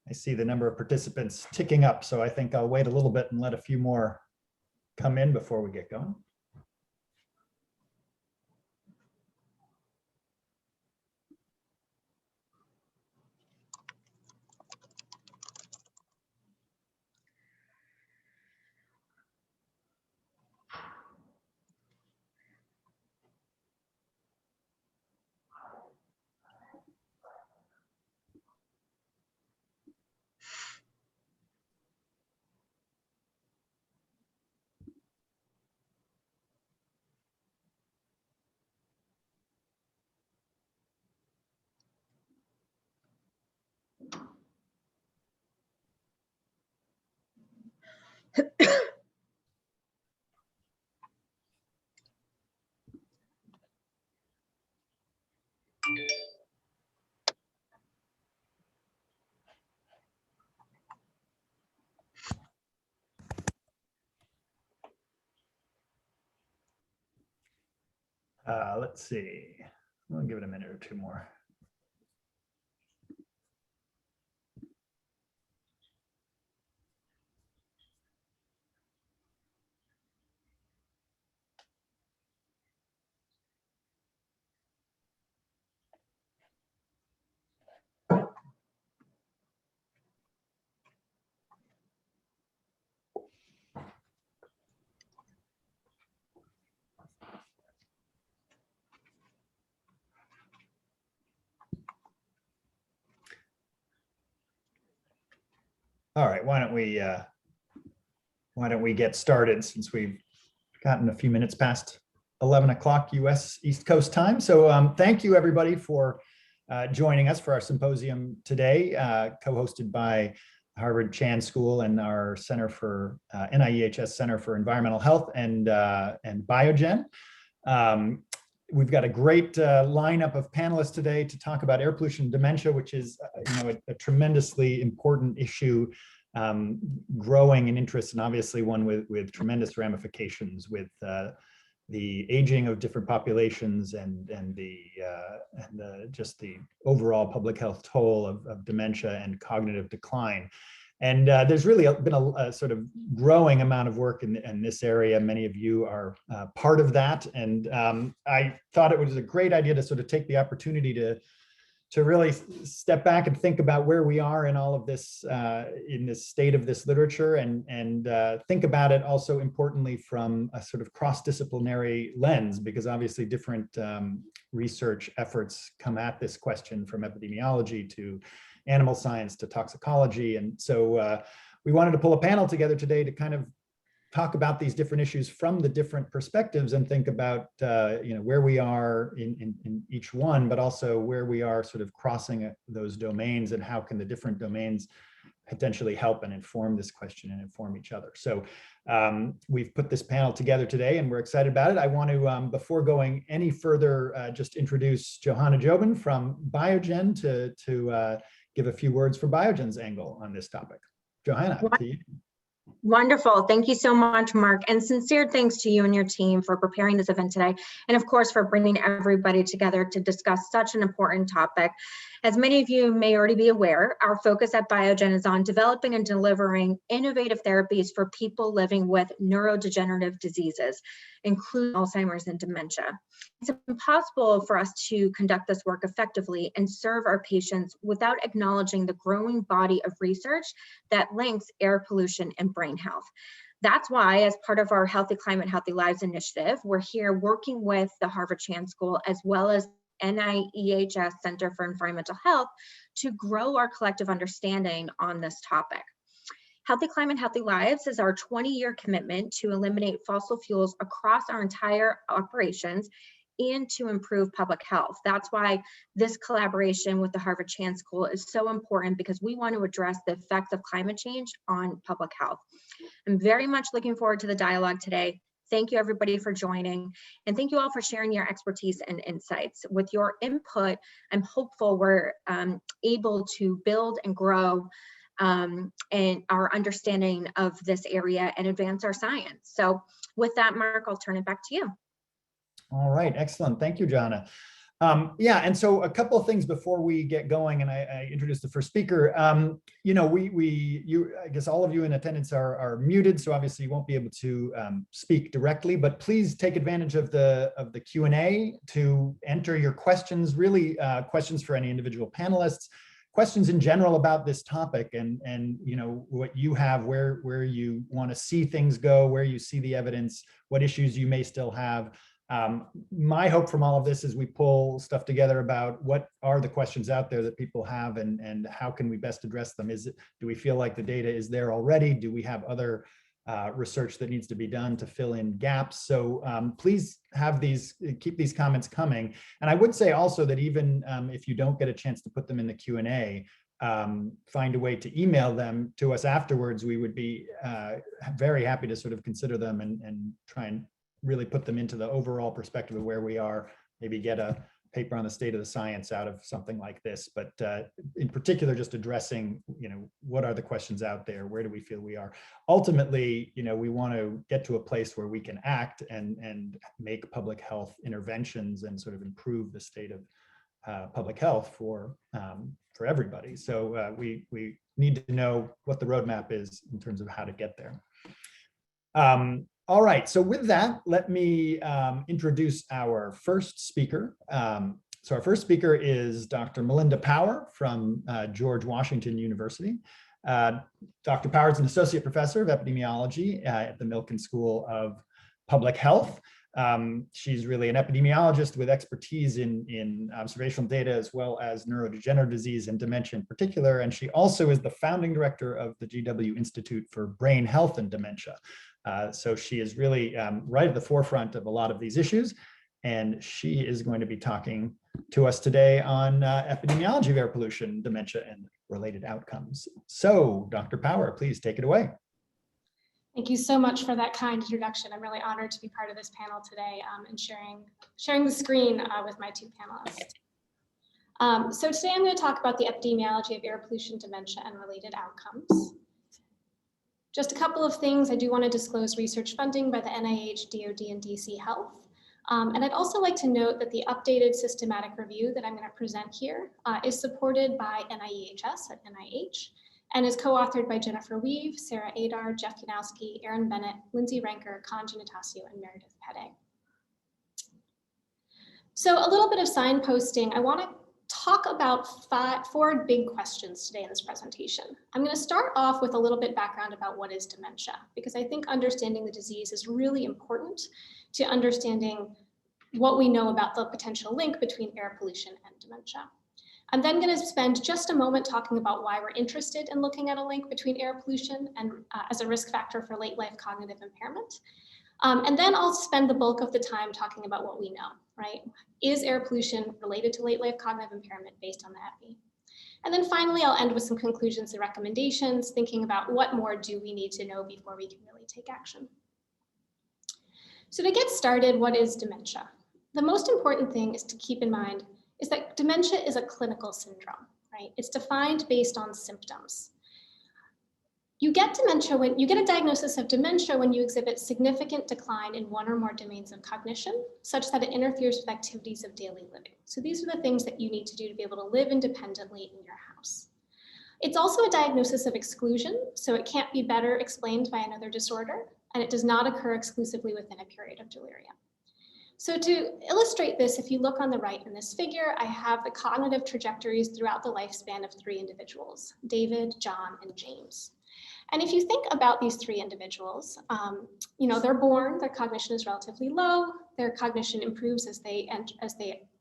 I see the number of participants ticking up, so I think I'll wait a little bit and let a few more come in before we get going. Let's see. I'll give it a minute or two more. All right, why don't we get started, since we've gotten a few minutes past 11 o'clock US East Coast time. So thank you everybody for joining us for our symposium today, co-hosted by Harvard Chan School and our Center for NIEHS Center for Environmental Health and Biogen. We've got a great lineup of panelists today to talk about air pollution and dementia, which is a tremendously important issue, growing in interest, and obviously one with tremendous ramifications with the aging of different populations and just the overall public health toll of dementia and cognitive decline. And there's really been a sort of growing amount of work in this area. Many of you are part of that. And I thought it was a great idea to sort of take the opportunity to really step back and think about where we are in all of this, in this state of this literature, and think about it also importantly from a sort of cross-disciplinary lens, because obviously different research efforts come at this question, from epidemiology to animal science to toxicology. And so we wanted to pull a panel together today to kind of talk about these different issues from the different perspectives and think about where we are in each one, but also where we are sort of crossing those domains, and how can the different domains potentially help and inform this question and inform each other. So we've put this panel together today and we're excited about it. I want to, before going any further, just introduce Johanna Jobin from Biogen to give a few words for Biogen's angle on this topic. Johanna, to you. Wonderful. Thank you so much, Mark. And sincere thanks to you and your team for preparing this event today. And of course, for bringing everybody together to discuss such an important topic. As many of you may already be aware, our focus at Biogen is on developing and delivering innovative therapies for people living with neurodegenerative diseases, including Alzheimer's and dementia. It's impossible for us to conduct this work effectively and serve our patients without acknowledging the growing body of research that links air pollution and brain health. That's why, as part of our Healthy Climate, Healthy Lives initiative, we're here working with the Harvard Chan School as well as NIEHS Center for Environmental Health to grow our collective understanding on this topic. Healthy Climate, Healthy Lives is our 20-year commitment to eliminate fossil fuels across our entire operations and to improve public health. That's why this collaboration with the Harvard Chan School is so important, because we want to address the effects of climate change on public health. I'm very much looking forward to the dialogue today. Thank you everybody for joining, and thank you all for sharing your expertise and insights. With your input, I'm hopeful we're able to build and grow and our understanding of this area and advance our science. So with that, Mark, I'll turn it back to you. All right, excellent. Thank you, Jana. Yeah, and so a couple of things before we get going, and I introduce the first speaker. You know, I guess all of you in attendance are muted, so obviously you won't be able to speak directly. But please take advantage of the Q&A to enter your questions. Really, questions for any individual panelists, questions in general about this topic, and you know what you have, where you want to see things go, where you see the evidence, what issues you may still have. My hope from all of this is we pull stuff together about what are the questions out there that people have, and how can we best address them. Do we feel like the data is there already? Do we have other research that needs to be done to fill in gaps? So please keep these comments coming. And I would say also that even if you don't get a chance to put them in the Q&A, find a way to email them to us afterwards. We would be very happy to sort of consider them and try and really put them into the overall perspective of where we are, maybe get a paper on the state of the science out of something like this. But in particular, just addressing, you know, what are the questions out there? Where do we feel we are? Ultimately, you know, we want to get to a place where we can act and make public health interventions and sort of improve the state of public health for everybody. So we need to know what the roadmap is in terms of how to get there. All right, so with that, let me introduce our first speaker. So our first speaker is Dr. Melinda Power from George Washington University. Dr. Power is an associate professor of epidemiology at the Milken School of Public Health. She's really an epidemiologist with expertise in observational data, as well as neurodegenerative disease and dementia in particular. And she also is the founding director of the GW Institute for Brain Health and Dementia. So she is really right at the forefront of a lot of these issues. And she is going to be talking to us today on epidemiology of air pollution, dementia, and related outcomes. So Dr. Power, please take it away. Thank you so much for that kind introduction. I'm really honored to be part of this panel today and sharing the screen with my two panelists. So today I'm going to talk about the epidemiology of air pollution, dementia, and related outcomes. Just a couple of things. I do want to disclose research funding by the NIH, DoD, and DC Health. And I'd also like to note that the updated systematic review that I'm going to present here is supported by NIEHS at NIH and is co-authored by Jennifer Weave, Sarah Adar, Jeff Yanowski, Aaron Bennett, Lindsay Ranker, Kanji Natasio, and Meredith Pede. So a little bit of signposting. I want to talk about four big questions today in this presentation. I'm going to start off with a little bit background about what is dementia, because I think understanding the disease is really important to understanding what we know about the potential link between air pollution and dementia. I'm then going to spend just a moment talking about why we're interested in looking at a link between air pollution and as a risk factor for late life cognitive impairment. And then I'll spend the bulk of the time talking about what we know, right? Is air pollution related to late life cognitive impairment based on the EPI? And then finally, I'll end with some conclusions and recommendations, thinking about what more do we need to know before we can really take action. So to get started, what is dementia? The most important thing is to keep in mind is that dementia is a clinical syndrome, right? It's defined based on symptoms. You get dementia when you get a diagnosis of dementia when you exhibit significant decline in one or more domains of cognition, such that it interferes with activities of daily living. So these are the things that you need to do to be able to live independently in your house. It's also a diagnosis of exclusion, so it can't be better explained by another disorder, and it does not occur exclusively within a period of delirium. So to illustrate this, if you look on the right in this figure, I have the cognitive trajectories throughout the lifespan of three individuals, David, John, and James. And if you think about these three individuals, you know, they're born, their cognition is relatively low, their cognition improves as they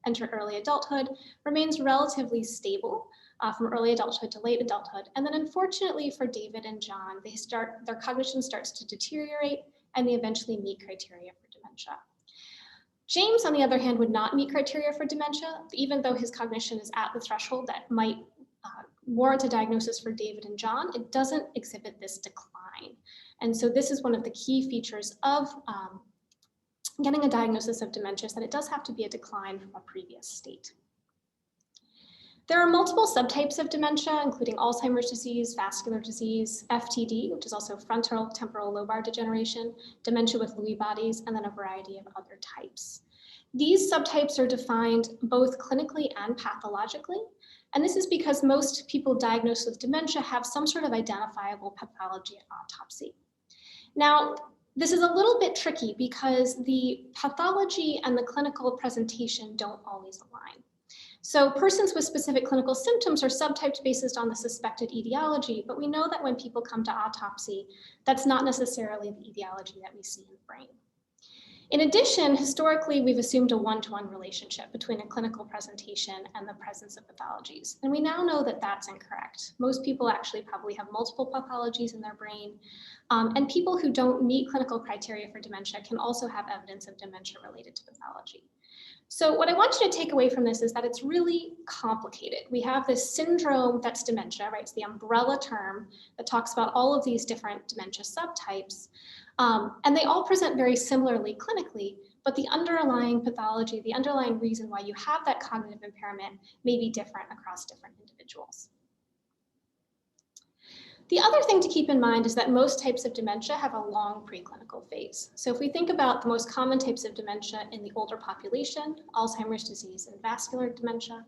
enter early adulthood, remains relatively stable from early adulthood to late adulthood. And then unfortunately for David and John, their cognition starts to deteriorate and they eventually meet criteria for dementia. James, on the other hand, would not meet criteria for dementia, even though his cognition is at the threshold that might warrant a diagnosis for David and John. It doesn't exhibit this decline. And so this is one of the key features of getting a diagnosis of dementia, is that it does have to be a decline from a previous state. There are multiple subtypes of dementia, including Alzheimer's disease, vascular disease, FTD, which is also frontal temporal lobar degeneration, dementia with Lewy bodies, and then a variety of other types. These subtypes are defined both clinically and pathologically. And this is because most people diagnosed with dementia have some sort of identifiable pathology at autopsy. Now, this is a little bit tricky because the pathology and the clinical presentation don't always align. So persons with specific clinical symptoms are subtyped based on the suspected etiology, but we know that when people come to autopsy, that's not necessarily the etiology that we see in the brain. In addition, historically, we've assumed a one-to-one relationship between a clinical presentation and the presence of pathologies. And we now know that that's incorrect. Most people actually probably have multiple pathologies in their brain. And people who don't meet clinical criteria for dementia can also have evidence of dementia related to pathology. So what I want you to take away from this is that it's really complicated. We have this syndrome that's dementia, right? It's the umbrella term that talks about all of these different dementia subtypes. And they all present very similarly clinically, but the underlying pathology, the underlying reason why you have that cognitive impairment may be different across different individuals. The other thing to keep in mind is that most types of dementia have a long preclinical phase. So if we think about the most common types of dementia in the older population, Alzheimer's disease and vascular dementia,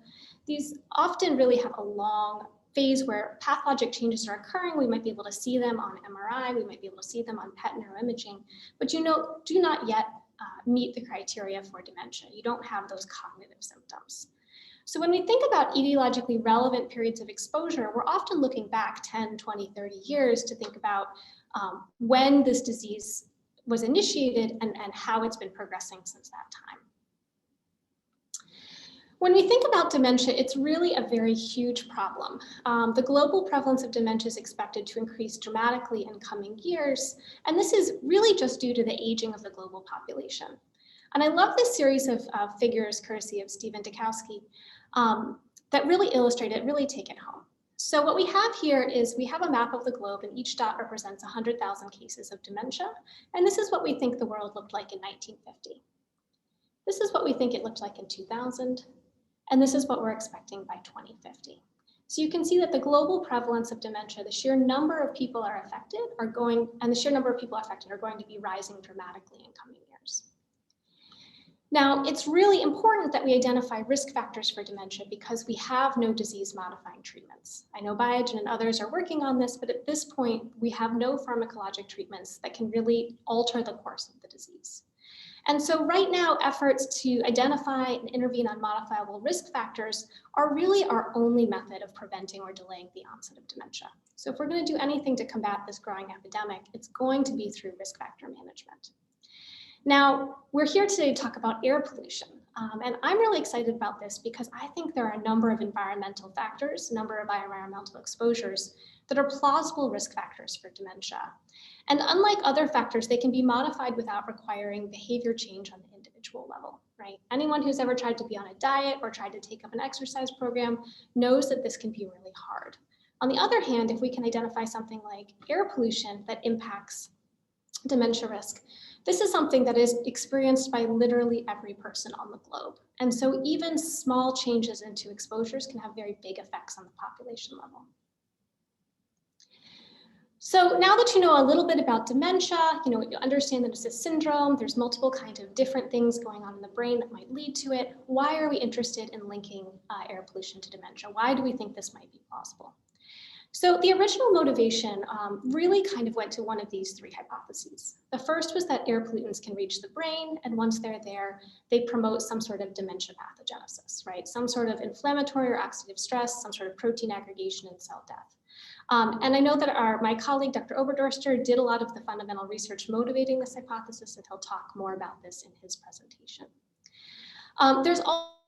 these often really have a long phase where pathologic changes are occurring. We might be able to see them on MRI, we might be able to see them on PET neuroimaging, but do not yet meet the criteria for dementia. You don't have those cognitive symptoms. So when we think about etiologically relevant periods of exposure, we're often looking back 10, 20, 30 years to think about when this disease was initiated and how it's been progressing since that time. When we think about dementia, it's really a very huge problem. The global prevalence of dementia is expected to increase dramatically in coming years, and this is really just due to the aging of the global population. And I love this series of figures, courtesy of Stephen Dukowski, that really illustrate it, really take it home. So what we have here is we have a map of the globe, and each dot represents 100,000 cases of dementia, and this is what we think the world looked like in 1950. This is what we think it looked like in 2000. And this is what we're expecting by 2050. So you can see that the global prevalence of dementia, the sheer number of people affected are going to be rising dramatically in coming years. Now, it's really important that we identify risk factors for dementia because we have no disease-modifying treatments. I know Biogen and others are working on this, but at this point, we have no pharmacologic treatments that can really alter the course of the disease. And so right now, efforts to identify and intervene on modifiable risk factors are really our only method of preventing or delaying the onset of dementia. So if we're going to do anything to combat this growing epidemic, it's going to be through risk factor management. Now, we're here today to talk about air pollution. And I'm really excited about this because I think there are a number of environmental factors, a number of environmental exposures that are plausible risk factors for dementia. And unlike other factors, they can be modified without requiring behavior change on the individual level, right? Anyone who's ever tried to be on a diet or tried to take up an exercise program knows that this can be really hard. On the other hand, if we can identify something like air pollution that impacts dementia risk, this is something that is experienced by literally every person on the globe. And so even small changes into exposures can have very big effects on the population level. So now that you know a little bit about dementia, you understand that it's a syndrome, there's multiple kinds of different things going on in the brain that might lead to it. Why are we interested in linking air pollution to dementia? Why do we think this might be possible? So the original motivation really kind of went to one of these three hypotheses. The first was that air pollutants can reach the brain, and once they're there, they promote some sort of dementia pathogenesis, right? Some sort of inflammatory or oxidative stress, some sort of protein aggregation and cell death. And I know that my colleague, Dr. Oberdorster, did a lot of the fundamental research motivating this hypothesis, and he'll talk more about this in his presentation. There's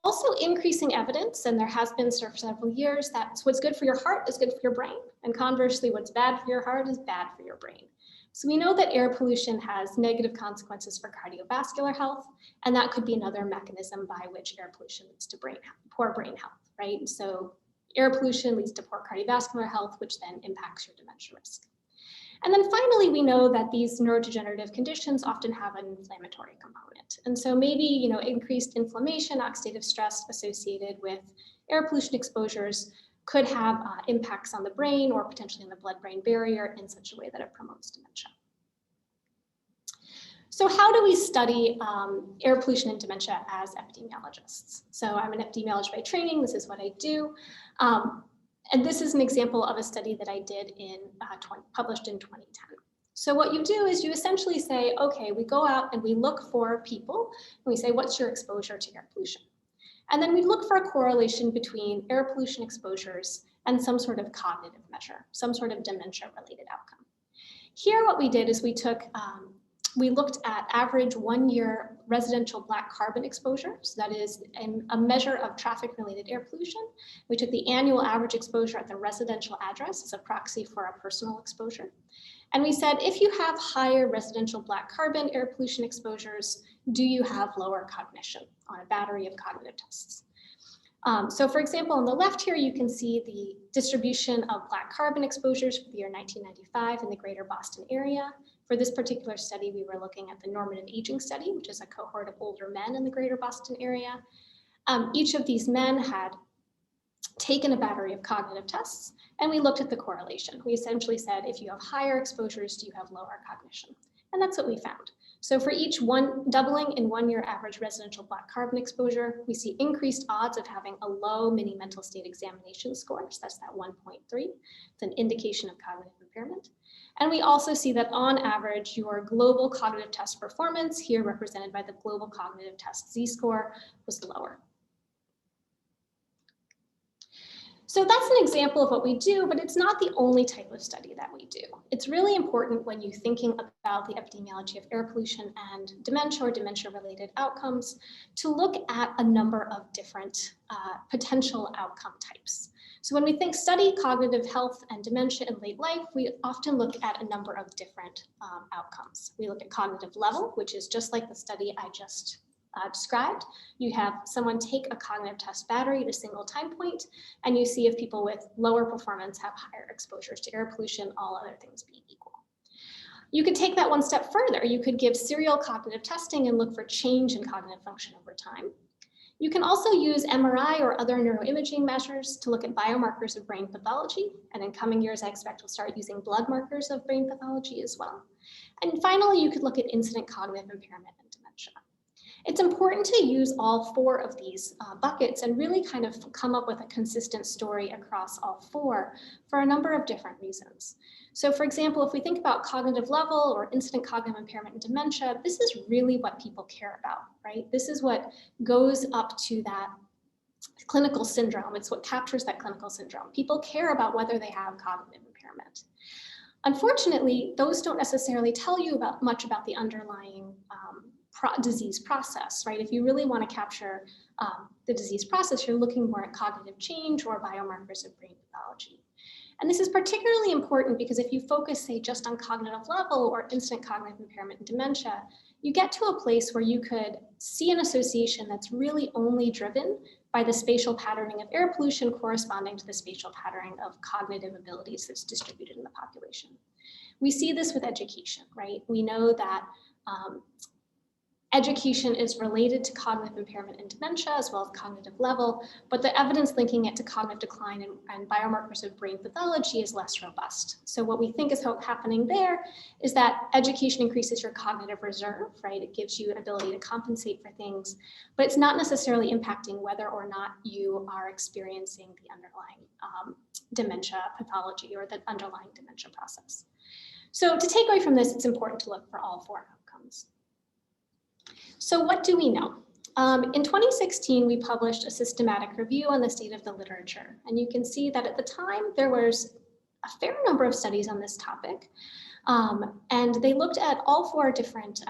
also increasing evidence, and there has been for several years, that what's good for your heart is good for your brain, and conversely, what's bad for your heart is bad for your brain. So we know that air pollution has negative consequences for cardiovascular health, and that could be another mechanism by which air pollution leads to poor brain health, right? So air pollution leads to poor cardiovascular health, which then impacts your dementia risk. And then finally, we know that these neurodegenerative conditions often have an inflammatory component. And so maybe, increased inflammation, oxidative stress associated with air pollution exposures could have impacts on the brain or potentially in the blood-brain barrier in such a way that it promotes dementia. So how do we study air pollution and dementia as epidemiologists? So I'm an epidemiologist by training. This is what I do. And this is an example of a study that I did in published in 2010. So what you do is you essentially say, okay, we go out and we look for people and we say, what's your exposure to air pollution? And then we look for a correlation between air pollution exposures and some sort of cognitive measure, some sort of dementia-related outcome. Here, what we did is we looked at average 1-year residential black carbon exposure. So that is a measure of traffic-related air pollution. We took the annual average exposure at the residential address as a proxy for a personal exposure. And we said, if you have higher residential black carbon air pollution exposures, do you have lower cognition on a battery of cognitive tests? So for example, on the left here, you can see the distribution of black carbon exposures for the year 1995 in the greater Boston area. For this particular study, we were looking at the Normative Aging Study, which is a cohort of older men in the greater Boston area. Each of these men had taken a battery of cognitive tests, and we looked at the correlation. We essentially said, if you have higher exposures, do you have lower cognition? And that's what we found. So for each doubling in 1-year average residential black carbon exposure, we see increased odds of having a low mini mental state examination score. So that's that 1.3. It's an indication of cognitive impairment. And we also see that on average, your global cognitive test performance, here represented by the global cognitive test Z-score, was lower. So that's an example of what we do, but it's not the only type of study that we do. It's really important when you're thinking about the epidemiology of air pollution and dementia or dementia-related outcomes to look at a number of different potential outcome types. So when we study cognitive health and dementia in late life, we often look at a number of different outcomes. We look at cognitive level, which is just like the study I just described. You have someone take a cognitive test battery at a single time point, and you see if people with lower performance have higher exposures to air pollution, all other things being equal. You could take that one step further. You could give serial cognitive testing and look for change in cognitive function over time. You can also use MRI or other neuroimaging measures to look at biomarkers of brain pathology. And in coming years, I expect we'll start using blood markers of brain pathology as well. And finally, you could look at incident cognitive impairment and dementia. It's important to use all 4 of these buckets and really kind of come up with a consistent story across all 4 for a number of different reasons. So for example, if we think about cognitive level or incident cognitive impairment and dementia, this is really what people care about, right? This is what goes up to that clinical syndrome. It's what captures that clinical syndrome. People care about whether they have cognitive impairment. Unfortunately, those don't necessarily tell you much about the underlying disease process, right? If you really want to capture the disease process, you're looking more at cognitive change or biomarkers of brain pathology. And this is particularly important because if you focus, say, just on cognitive level or incident cognitive impairment and dementia, you get to a place where you could see an association that's really only driven by the spatial patterning of air pollution corresponding to the spatial patterning of cognitive abilities that's distributed in the population. We see this with education, right? We know that education is related to cognitive impairment and dementia as well as cognitive level, but the evidence linking it to cognitive decline and biomarkers of brain pathology is less robust. So what we think is happening there is that education increases your cognitive reserve, right? It gives you an ability to compensate for things, but it's not necessarily impacting whether or not you are experiencing the underlying dementia pathology or the underlying dementia process. So to take away from this, it's important to look for all 4 outcomes. So what do we know? In 2016, we published a systematic review on the state of the literature. And you can see that at the time, there was a fair number of studies on this topic. And they looked at all 4 different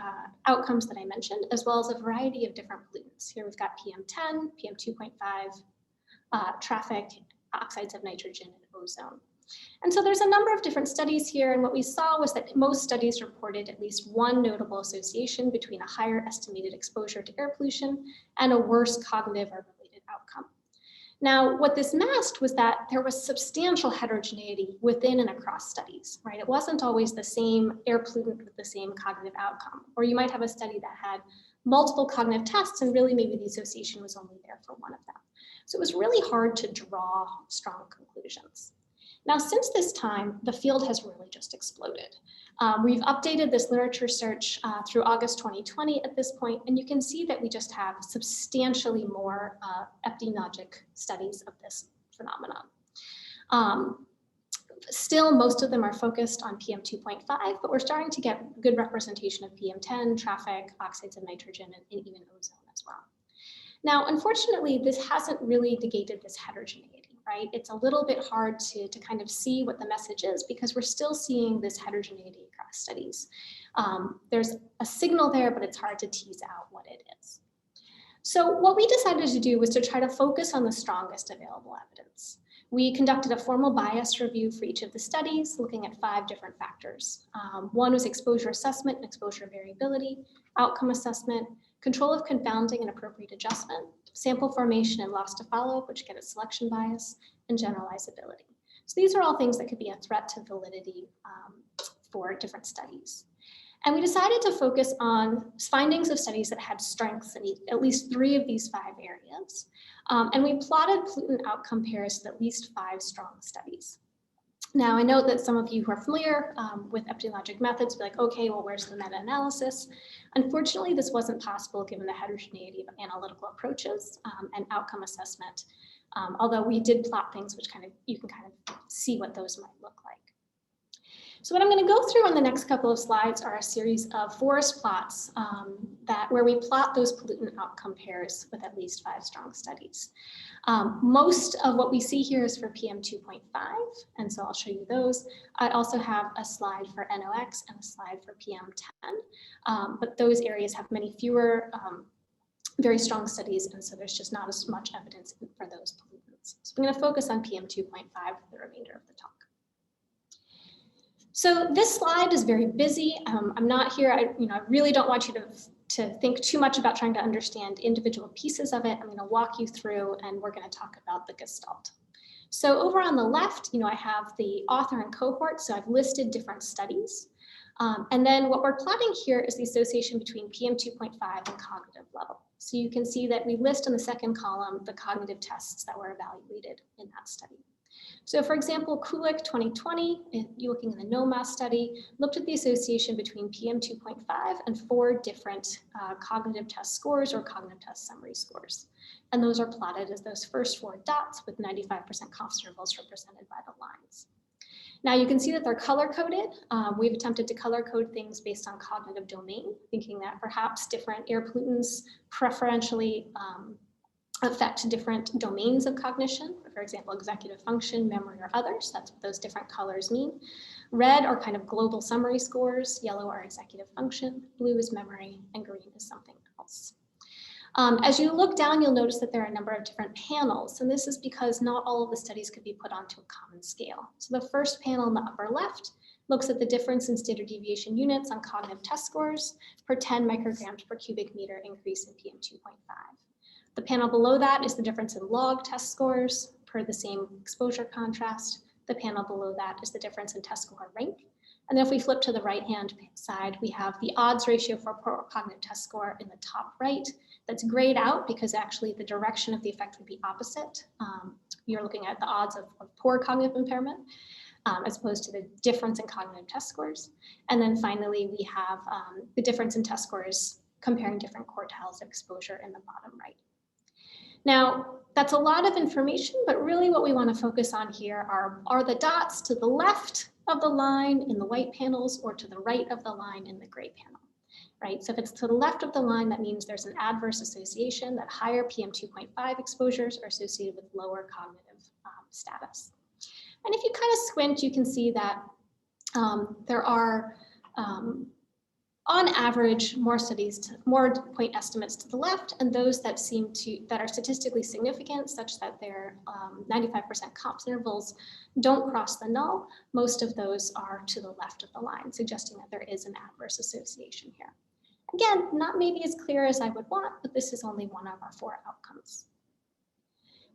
outcomes that I mentioned, as well as a variety of different pollutants. Here we've got PM10, PM2.5, traffic, oxides of nitrogen, and ozone. And so there's a number of different studies here, and what we saw was that most studies reported at least one notable association between a higher estimated exposure to air pollution and a worse cognitive or related outcome. Now, what this masked was that there was substantial heterogeneity within and across studies, right? It wasn't always the same air pollutant with the same cognitive outcome, or you might have a study that had multiple cognitive tests and really maybe the association was only there for one of them. So it was really hard to draw strong conclusions. Now, since this time, the field has really just exploded. We've updated this literature search through August 2020 at this point, and you can see that we just have substantially more epidemiologic studies of this phenomenon. Still, most of them are focused on PM2.5, but we're starting to get good representation of PM10, traffic, oxides of nitrogen, and even ozone as well. Now, unfortunately, this hasn't really negated this heterogeneity, right? It's a little bit hard to kind of see what the message is because we're still seeing this heterogeneity across studies. There's a signal there, but it's hard to tease out what it is. So what we decided to do was to try to focus on the strongest available evidence. We conducted a formal bias review for each of the studies, looking at 5 different factors. One was exposure assessment and exposure variability, outcome assessment, control of confounding and appropriate adjustment, sample formation and loss to follow-up, which get at selection bias, and generalizability. So these are all things that could be a threat to validity for different studies. And we decided to focus on findings of studies that had strengths in at least 3 of these 5 areas. And we plotted pollutant outcome pairs with at least 5 strong studies. Now, I know that some of you who are familiar with epidemiologic methods be like, okay, well, where's the meta-analysis? Unfortunately, this wasn't possible given the heterogeneity of analytical approaches and outcome assessment, although we did plot things which you can kind of see what those might look like. So what I'm going to go through on the next couple of slides are a series of forest plots where we plot those pollutant outcome pairs with at least 5 strong studies. Most of what we see here is for PM2.5, and so I'll show you those. I also have a slide for NOx and a slide for PM10, but those areas have many fewer very strong studies, and so there's just not as much evidence for those pollutants. So I'm going to focus on PM2.5 for the remainder of the talk. So this slide is very busy. I'm not here, I really don't want you to think too much about trying to understand individual pieces of it. I'm going to walk you through and we're going to talk about the gestalt. So over on the left, I have the author and cohort. So I've listed different studies. And then what we're plotting here is the association between PM2.5 and cognitive level. So you can see that we list in the second column the cognitive tests that were evaluated in that study. So for example, Kulik 2020, you're looking in the NOMA study, looked at the association between PM2.5 and 4 different cognitive test scores or cognitive test summary scores. And those are plotted as those first 4 dots with 95% confidence intervals represented by the lines. Now you can see that they're color-coded. We've attempted to color-code things based on cognitive domain, thinking that perhaps different air pollutants preferentially affect different domains of cognition, for example, executive function, memory, or others. That's what those different colors mean. Red are kind of global summary scores, yellow are executive function, blue is memory, and green is something else. As you look down, you'll notice that there are a number of different panels, and this is because not all of the studies could be put onto a common scale. So the first panel in the upper left looks at the difference in standard deviation units on cognitive test scores per 10 micrograms per cubic meter increase in PM2.5. The panel below that is the difference in log test scores per the same exposure contrast. The panel below that is the difference in test score rank. And then if we flip to the right-hand side, we have the odds ratio for poor cognitive test score in the top right. That's grayed out because actually the direction of the effect would be opposite. You're looking at the odds of poor cognitive impairment as opposed to the difference in cognitive test scores. And then finally, we have the difference in test scores comparing different quartiles of exposure in the bottom right. Now, that's a lot of information, but really what we want to focus on here are the dots to the left of the line in the white panels or to the right of the line in the gray panel, right? So if it's to the left of the line, that means there's an adverse association that higher PM2.5 exposures are associated with lower cognitive status. And if you kind of squint, you can see that there are on average, more point estimates to the left, and those that are statistically significant, such that their 95% confidence intervals don't cross the null. Most of those are to the left of the line, suggesting that there is an adverse association here. Again, not maybe as clear as I would want, but this is only one of our 4 outcomes.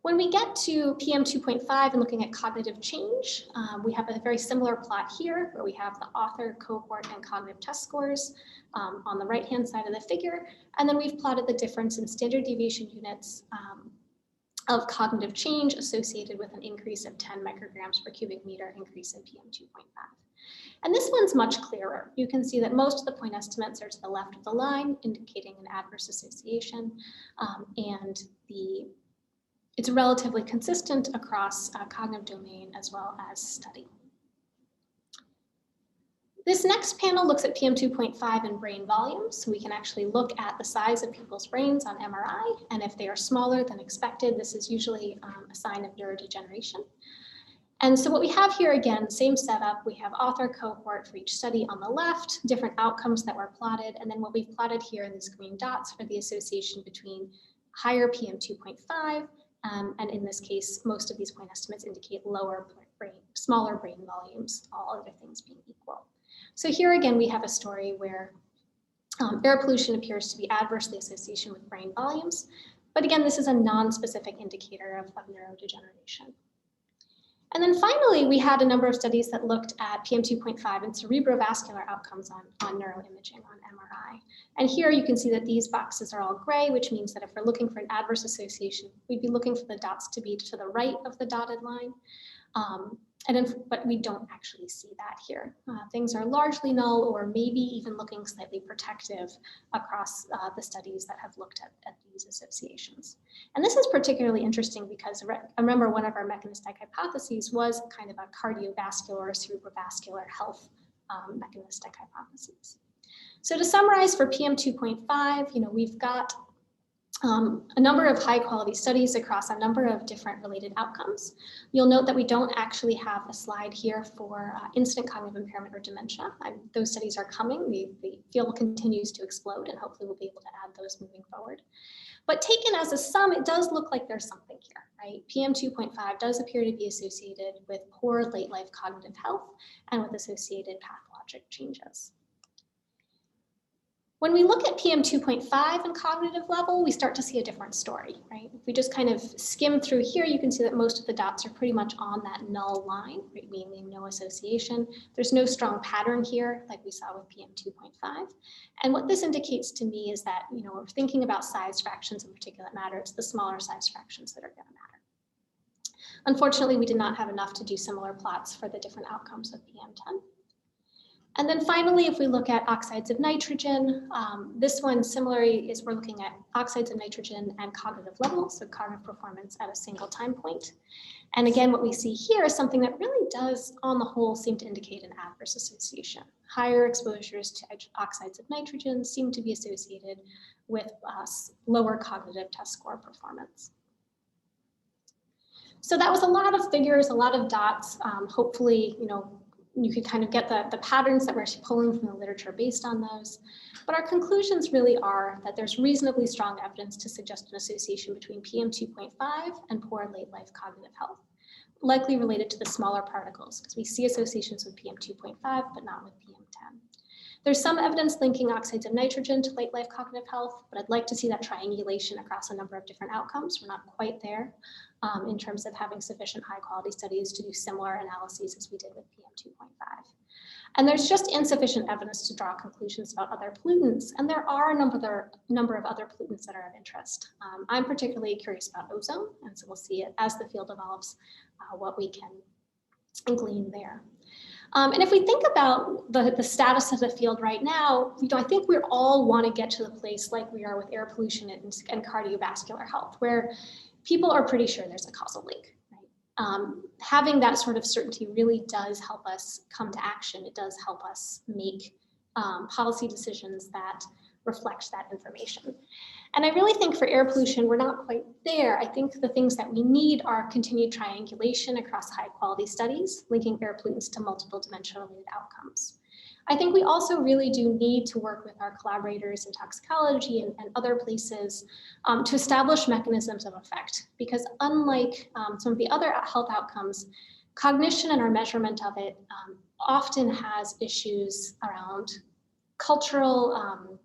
When we get to PM2.5 and looking at cognitive change, we have a very similar plot here where we have the author, cohort, and cognitive test scores on the right-hand side of the figure. And then we've plotted the difference in standard deviation units of cognitive change associated with an increase of 10 micrograms per cubic meter increase in PM2.5. And this one's much clearer. You can see that most of the point estimates are to the left of the line, indicating an adverse association, and it's relatively consistent across cognitive domain as well as study. This next panel looks at PM2.5 and brain volume, so we can actually look at the size of people's brains on MRI, and if they are smaller than expected, this is usually a sign of neurodegeneration. And so what we have here, again, same setup. We have author cohort for each study on the left, different outcomes that were plotted, and then what we've plotted here in these green dots are the association between higher PM2.5, and in this case, most of these point estimates indicate smaller brain volumes, all other things being equal. So here again, we have a story where air pollution appears to be adversely associated with brain volumes, but again, this is a non-specific indicator of neurodegeneration. And then finally, we had a number of studies that looked at PM2.5 and cerebrovascular outcomes on neuroimaging, on MRI. And here you can see that these boxes are all gray, which means that if we're looking for an adverse association, we'd be looking for the dots to be to the right of the dotted line. But we don't actually see that here. Things are largely null or maybe even looking slightly protective across the studies that have looked at these associations. And this is particularly interesting because I remember one of our mechanistic hypotheses was kind of a cardiovascular or cerebrovascular health mechanistic hypotheses. So to summarize for PM2.5, we've got a number of high quality studies across a number of different related outcomes. You'll note that we don't actually have a slide here for incident cognitive impairment or dementia. Those studies are coming. The field continues to explode, and hopefully we'll be able to add those moving forward. But taken as a sum, it does look like there's something here, right? PM2.5 does appear to be associated with poor late life cognitive health and with associated pathologic changes. When we look at PM2.5 and cognitive level, we start to see a different story, right? If we just kind of skim through here, you can see that most of the dots are pretty much on that null line, right? Meaning no association. There's no strong pattern here like we saw with PM2.5. And what this indicates to me is that, we're thinking about size fractions in particulate matter. It's the smaller size fractions that are going to matter. Unfortunately, we did not have enough to do similar plots for the different outcomes of PM10. And then finally, if we look at oxides of nitrogen, this one similarly is we're looking at oxides of nitrogen and cognitive levels, so cognitive performance at a single time point. And again, what we see here is something that really does, on the whole, seem to indicate an adverse association. Higher exposures to oxides of nitrogen seem to be associated with lower cognitive test score performance. So that was a lot of figures, a lot of dots. Hopefully, you could kind of get the patterns that we're pulling from the literature based on those. But our conclusions really are that there's reasonably strong evidence to suggest an association between PM2.5 and poor late life cognitive health, likely related to the smaller particles, because we see associations with PM2.5, but not with PM10. There's some evidence linking oxides of nitrogen to late life cognitive health, but I'd like to see that triangulation across a number of different outcomes. We're not quite there in terms of having sufficient high quality studies to do similar analyses as we did with PM2.5. And there's just insufficient evidence to draw conclusions about other pollutants, and there are a number of other pollutants that are of interest. I'm particularly curious about ozone, and so we'll see it as the field evolves, what we can glean there. And if we think about the status of the field right now, I think we all want to get to the place like we are with air pollution and cardiovascular health, where people are pretty sure there's a causal link. Right? Having that sort of certainty really does help us come to action. It does help us make policy decisions that reflect that information. And I really think for air pollution, we're not quite there. I think the things that we need are continued triangulation across high quality studies, linking air pollutants to multiple dementia-related outcomes. I think we also really do need to work with our collaborators in toxicology and other places to establish mechanisms of effect, because unlike some of the other health outcomes, cognition and our measurement of it often has issues around cultural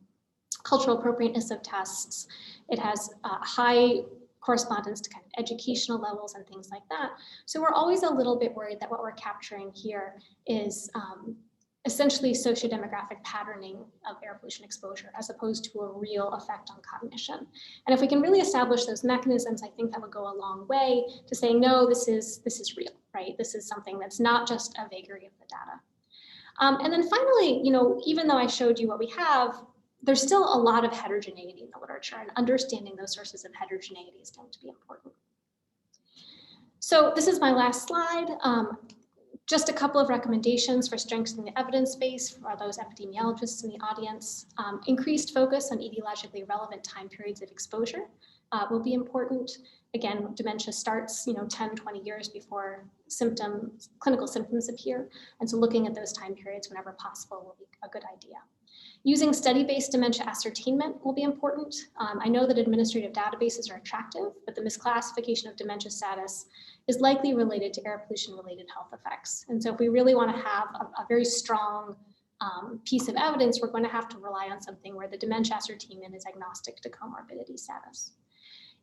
appropriateness of tests. It has high correspondence to kind of educational levels and things like that. So we're always a little bit worried that what we're capturing here is essentially sociodemographic patterning of air pollution exposure as opposed to a real effect on cognition. And if we can really establish those mechanisms, I think that would go a long way to saying, no, this is real, right? This is something that's not just a vagary of the data. And then finally, even though I showed you what we have, there's still a lot of heterogeneity in the literature, and understanding those sources of heterogeneity is going to be important. So this is my last slide. Just a couple of recommendations for strengthening the evidence base for those epidemiologists in the audience. Increased focus on etiologically relevant time periods of exposure will be important. Again, dementia starts 10, 20 years before clinical symptoms appear. And so looking at those time periods whenever possible will be a good idea. Using study-based dementia ascertainment will be important. I know that administrative databases are attractive, but the misclassification of dementia status is likely related to air pollution-related health effects. And so if we really want to have a very strong piece of evidence, we're going to have to rely on something where the dementia ascertainment is agnostic to comorbidity status.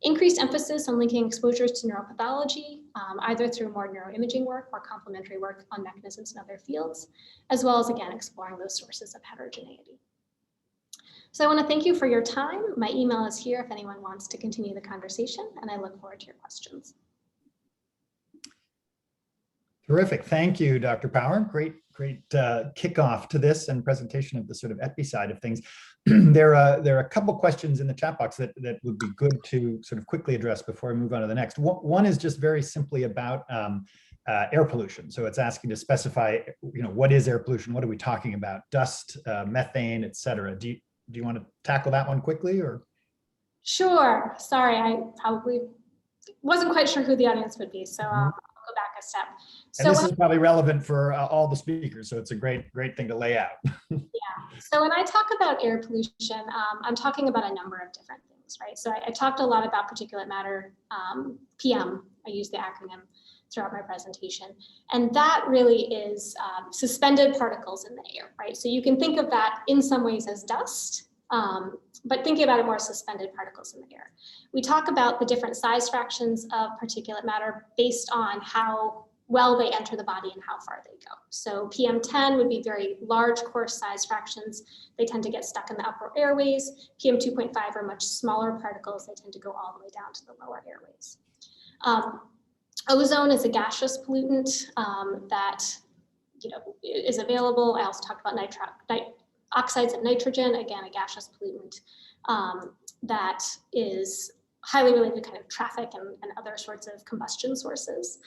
Increased emphasis on linking exposures to neuropathology, either through more neuroimaging work or complementary work on mechanisms in other fields, as well as, again, exploring those sources of heterogeneity. So I want to thank you for your time. My email is here if anyone wants to continue the conversation, and I look forward to your questions. Terrific. Thank you, Dr. Power. Great kickoff to this and presentation of the sort of epi side of things. There are a couple questions in the chat box that would be good to sort of quickly address before I move on to the next. One is just very simply about air pollution. So it's asking to specify, what is air pollution? What are we talking about? Dust, methane, et cetera. Do you want to tackle that one quickly, or? Sure. Sorry, I probably wasn't quite sure who the audience would be, so I'll go back a step. And this is probably relevant for all the speakers, so it's a great thing to lay out. Yeah. So when I talk about air pollution, I'm talking about a number of different things, right? So I talked a lot about particulate matter, PM. I use the acronym throughout my presentation. And that really is suspended particles in the air, right? So you can think of that in some ways as dust, but thinking about it more as suspended particles in the air. We talk about the different size fractions of particulate matter based on how well they enter the body and how far they go. So PM10 would be very large coarse size fractions. They tend to get stuck in the upper airways. PM2.5 are much smaller particles. They tend to go all the way down to the lower airways. Ozone is a gaseous pollutant that is available. I also talked about oxides of nitrogen, again, a gaseous pollutant that is highly related to kind of traffic and other sorts of combustion sources.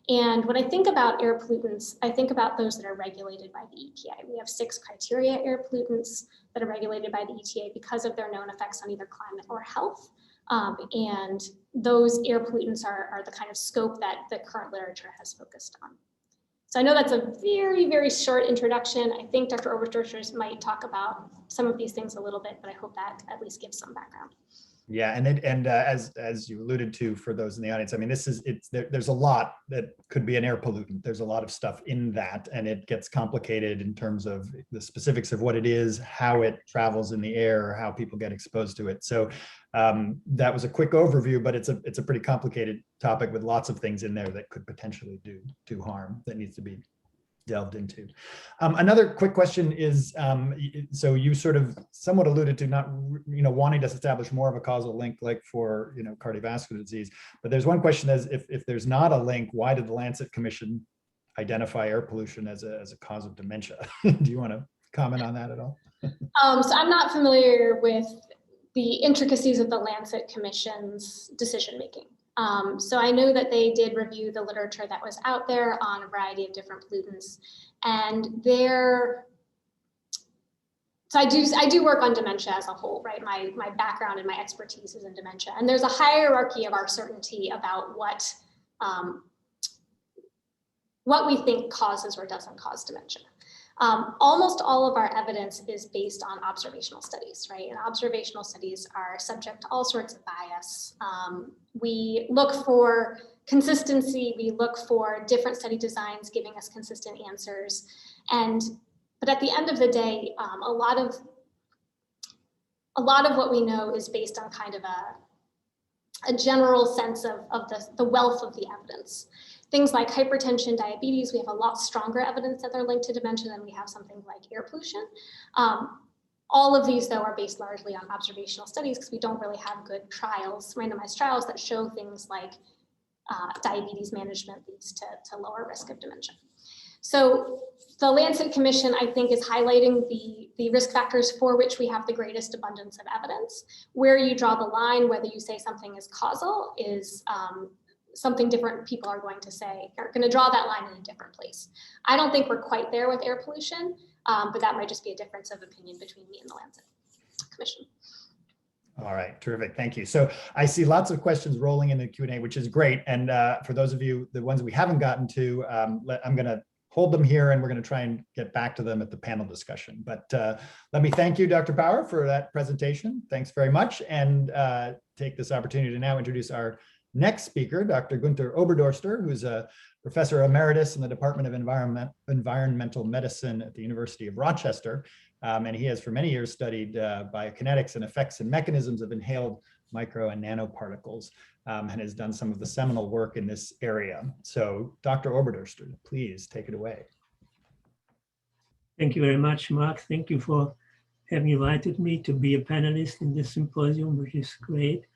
And when I think about air pollutants, I think about those that are regulated by the EPA. We have 6 criteria air pollutants that are regulated by the EPA because of their known effects on either climate or health. And those air pollutants are the kind of scope that the current literature has focused on. So I know that's a very, very short introduction. I think Dr. Oberdorster might talk about some of these things a little bit, but I hope that at least gives some background. Yeah, and as you alluded to, for those in the audience, I mean, there's a lot that could be an air pollutant. There's a lot of stuff in that, and it gets complicated in terms of the specifics of what it is, how it travels in the air, how people get exposed to it. So that was a quick overview, but it's a pretty complicated topic with lots of things in there that could potentially do harm that needs to be delved into. Another quick question is, so you sort of somewhat alluded to not, wanting to establish more of a causal link, like for, cardiovascular disease. But there's one question: as if there's not a link, why did the Lancet Commission identify air pollution as a cause of dementia? Do you want to comment on that at all? So I'm not familiar with the intricacies of the Lancet Commission's decision making. So I know that they did review the literature that was out there on a variety of different pollutants, and so I do work on dementia as a whole, right? My background and my expertise is in dementia, and there's a hierarchy of our certainty about what we think causes or doesn't cause dementia. Almost all of our evidence is based on observational studies, right? And observational studies are subject to all sorts of bias. We look for consistency, we look for different study designs giving us consistent answers. But at the end of the day, a lot of what we know is based on kind of a general sense of the wealth of the evidence. Things like hypertension, diabetes, we have a lot stronger evidence that they're linked to dementia than we have something like air pollution. All of these, though, are based largely on observational studies because we don't really have good trials, randomized trials that show things like diabetes management leads to lower risk of dementia. So the Lancet Commission, I think, is highlighting the risk factors for which we have the greatest abundance of evidence. Where you draw the line, whether you say something is causal, is something different people are going to say, are going to draw that line in a different place. I don't think we're quite there with air pollution, but that might just be a difference of opinion between me and the Lancet Commission. All right, terrific, thank you. So I see lots of questions rolling in the Q&A, which is great. And for those of you, the ones we haven't gotten to, I'm gonna hold them here and we're gonna try and get back to them at the panel discussion. But let me thank you, Dr. Power, for that presentation. Thanks very much. And take this opportunity to now introduce our next speaker, Dr. Gunter Oberdorster, who's a professor emeritus in the Department of Environmental Medicine at the University of Rochester. And he has for many years studied biokinetics and effects and mechanisms of inhaled micro and nanoparticles, and has done some of the seminal work in this area. So Dr. Oberdorster, please take it away. Thank you very much, Mark. Thank you for having invited me to be a panelist in this symposium, which is great.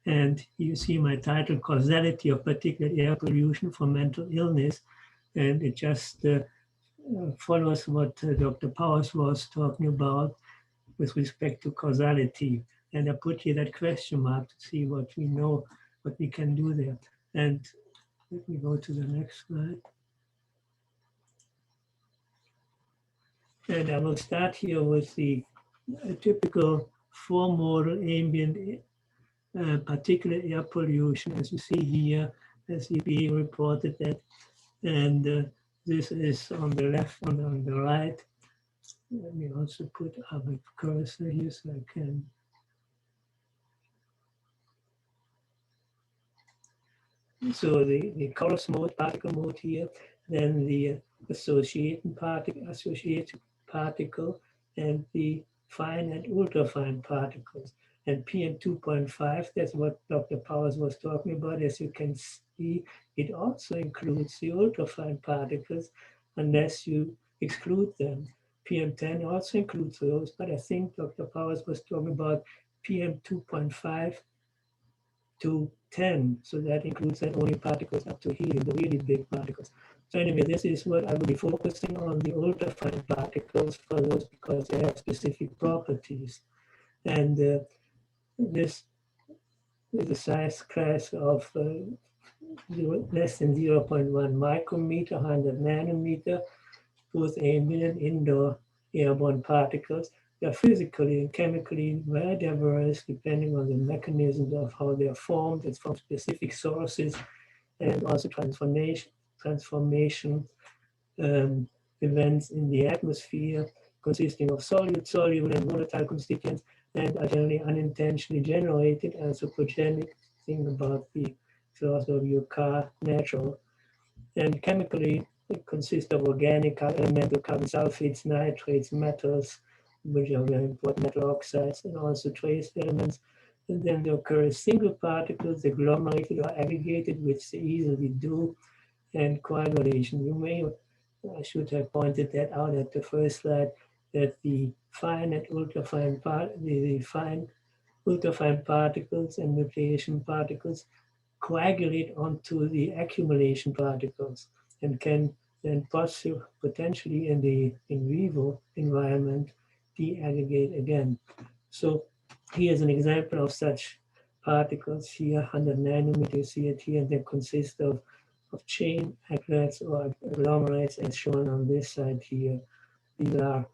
And you see my title, Causality of Particulate Air Pollution for Mental Illness. And it just follows what Dr. Powers was talking about with respect to causality. And I put here that question mark to see what we know, what we can do there. And let me go to the next slide. And I will start here with the typical four-modal ambient particulate air pollution, as you see here, as EPA reported that. And this is on the left and on the right. Let me also put up a cursor here so I can. So the Colles mode, particle mode here, then the associated particle, and the fine and ultrafine particles. And PM2.5, that's what Dr. Powers was talking about. As you can see, it also includes the ultrafine particles, unless you exclude them. PM10 also includes those, but I think Dr. Powers was talking about PM2.5 to 10, so that includes then only particles up to helium, the really big particles. So anyway, this is what I will be focusing on, the ultrafine particles for those because they have specific properties. And this is a size class of less than 0.1 micrometer, 100 nanometer, both ambient and indoor airborne particles. They're physically and chemically very diverse depending on the mechanisms of how they're formed. It's from specific sources and also transformation events in the atmosphere consisting of solute, soluble, and volatile constituents, and are generally unintentionally generated anthropogenic. Think about the exhaust of your car, natural. And chemically, it consists of organic elemental carbon sulfates, nitrates, metals, which are very important, metal oxides, and also trace elements. And then there occur single particles, agglomerated or aggregated, which they easily do, and coagulation. I should have pointed that out at the first slide, that the fine and ultrafine the fine ultrafine particles and nucleation particles coagulate onto the accumulation particles and can then potentially in the in vivo environment deaggregate again. So here's an example of such particles here, 100 nanometers here, and they consist of chain aggregates or agglomerates as shown on this side here. These are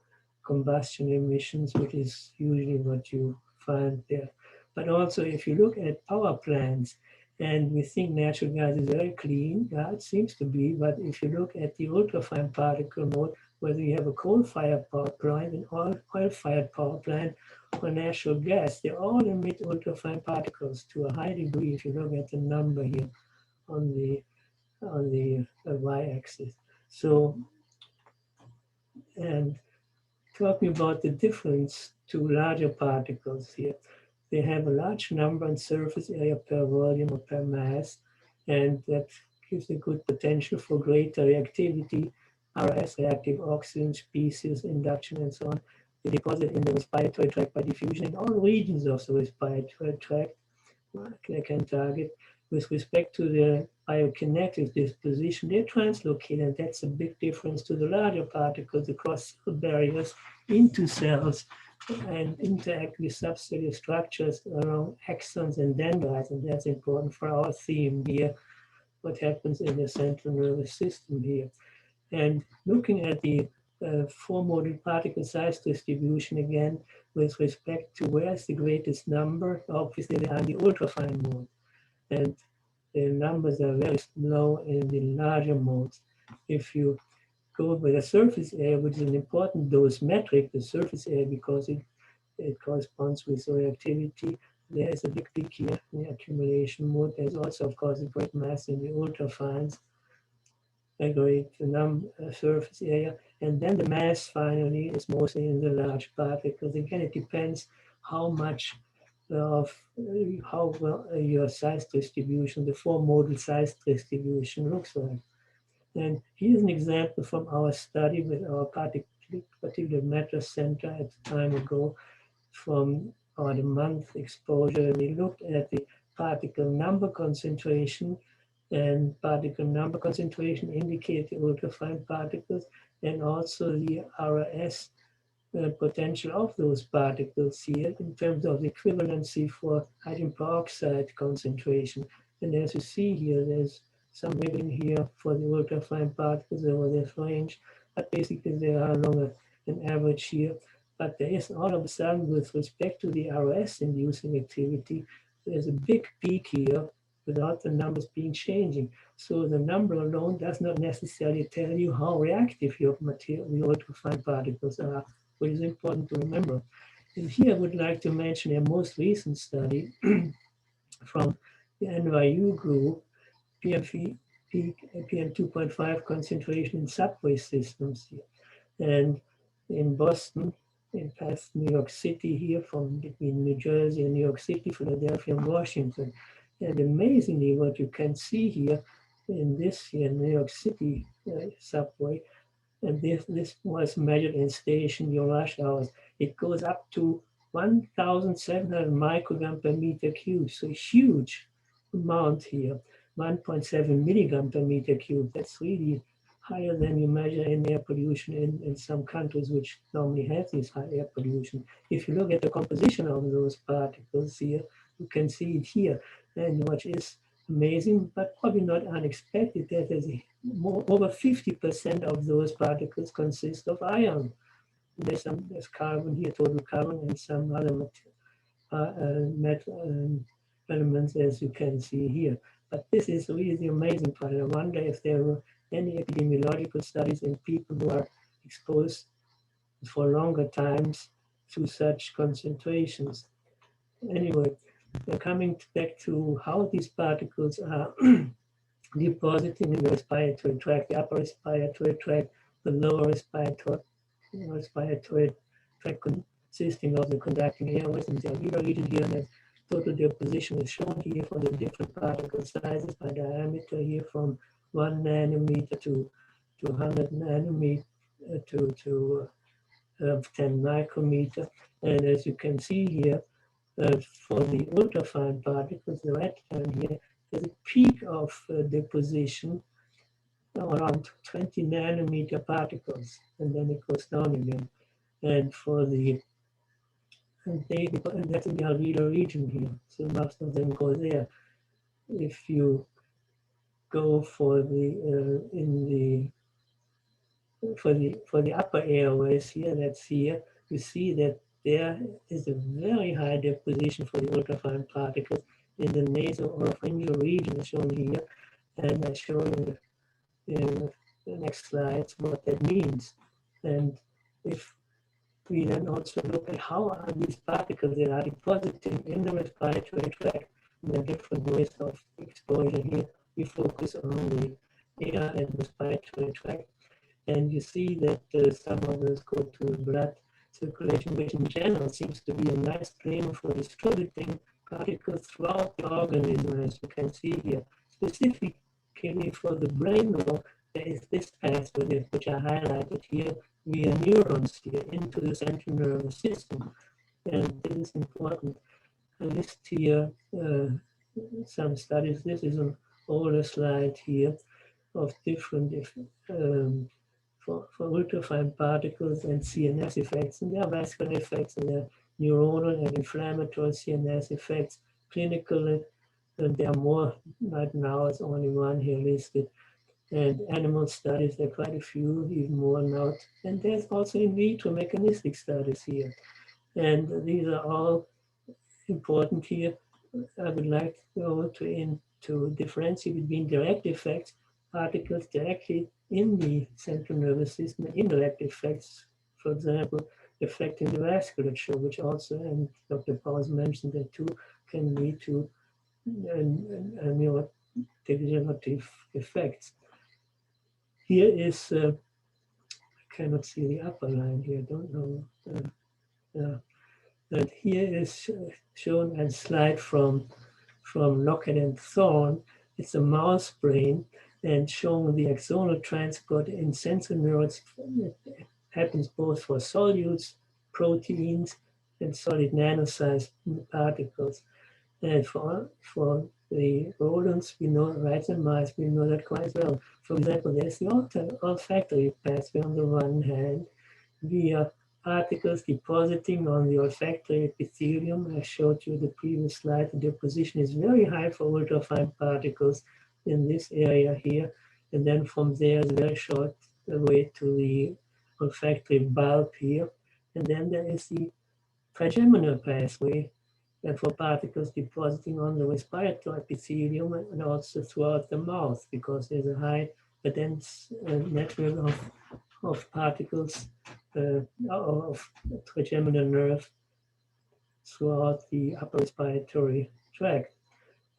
combustion emissions, which is usually what you find there. But also if you look at power plants, and we think natural gas is very clean, yeah, it seems to be, but if you look at the ultrafine particle mode, whether you have a coal-fired power plant, an oil-fired power plant, or natural gas, they all emit ultrafine particles to a high degree if you look at the number here on the y-axis. So, and talking about the difference to larger particles here, they have a large number and surface area per volume or per mass, and that gives a good potential for greater reactivity, RS, reactive oxygen species, induction, and so on. They deposit in the respiratory tract by diffusion in all regions of the respiratory tract. They can target. With respect to the biokinetic disposition, they translocate, and that's a big difference to the larger particles across cell barriers into cells and interact with subcellular structures around axons and dendrites, and that's important for our theme here, what happens in the central nervous system here. And looking at the four-modal particle size distribution again, with respect to where's the greatest number, obviously they are in the ultrafine mode. And the numbers are very low in the larger modes. If you go with a surface area, which is an important dose metric, the surface area, because it corresponds with reactivity, there is a big peak here in the accumulation mode. There's also, of course, a great mass in the ultrafines, a great surface area. And then the mass finally is mostly in the large particles. Again, it depends how much of how well your size distribution, the four-modal size distribution looks like. And here's an example from our study with our particular matter center at the time ago from about a month exposure. We looked at the particle number concentration, and particle number concentration indicates the ultrafine particles, and also the RS potential of those particles here in terms of the equivalency for hydrogen peroxide concentration. And as you see here, there's some wiggling here for the ultrafine particles over this range, but basically they are along an average here. But there is all of a sudden, with respect to the RS inducing activity, there's a big peak here without the numbers being changing. So the number alone does not necessarily tell you how reactive your material, the ultrafine particles are, which is important to remember. And here I would like to mention a most recent study from the NYU group, PM 2.5 concentration in subway systems here. And in Boston, in past New York City here, from between New Jersey and New York City, Philadelphia, and Washington. And amazingly, what you can see here in this here New York City subway, and this was measured in station your rush hours, it goes up to 1,700 microgram per meter cube, so a huge amount here, 1.7 milligram per meter cube. That's really higher than you measure in air pollution in some countries which normally have this high air pollution. If you look at the composition of those particles here, you can see it here. And what is amazing, but probably not unexpected, that there's over 50% of those particles consist of iron. There's carbon here, total carbon, and some other elements, as you can see here. But this is really the amazing part. I wonder if there were any epidemiological studies in people who are exposed for longer times to such concentrations. Anyway, coming back to how these particles are depositing in the respiratory tract, the upper respiratory tract, the lower respiratory tract consisting of the conducting airways and the alveolar region here, and the total deposition is shown here for the different particle sizes by diameter here from 1 nanometer to 100 nanometer to 10 micrometer. And as you can see here, for the ultrafine particles, the red line here, there's a peak of deposition around 20 nanometer particles, and then it goes down again. And for the, and that's in the alveolar region here, so most of them go there. If you go for the for the upper airways here, that's here, you see that there is a very high deposition for the ultrafine particles in the nasopharyngeal region shown here, and I show you in the next slides what that means. And if we then also look at how are these particles that are depositing in the respiratory tract, the different ways of exposure here, we focus on the air and respiratory tract. And you see that some of those go to blood circulation, which in general seems to be a nice claim for distributing particles throughout the organism, as you can see here. Specifically luckily for the brain, though, there is this pathway which I highlighted here via neurons here into the central nervous system. And this is important. I list here some studies. This is an older slide here of different for ultrafine particles and CNS effects. And there are vascular effects, and there are neuronal and inflammatory CNS effects, clinical, and there are more. Right now, it's only one here listed. And animal studies, there are quite a few, even more now. And there's also in vitro mechanistic studies here. And these are all important here. I would like to go to differentiate between direct effects, particles directly in the central nervous system, and indirect effects, for example, affecting the vasculature, which also, and Dr. Powers mentioned that too, can lead to degenerative effects. Here is, I cannot see the upper line here, don't know. But here is shown a slide from Lockett and Thorne. It's a mouse brain, and showing the axonal transport in sensory neurons. It happens both for solutes, proteins, and solid nanosized particles. And for the rodents, we know, rats and mice, we know that quite well. For example, there's the olfactory pathway on the one hand, via particles depositing on the olfactory epithelium. I showed you the previous slide. The deposition is very high for ultrafine particles in this area here. And then from there, it's very short way to the olfactory bulb here. And then there is the trigeminal pathway for particles depositing on the respiratory epithelium and also throughout the mouth, because there's a high, dense network of particles of trigeminal nerve throughout the upper respiratory tract.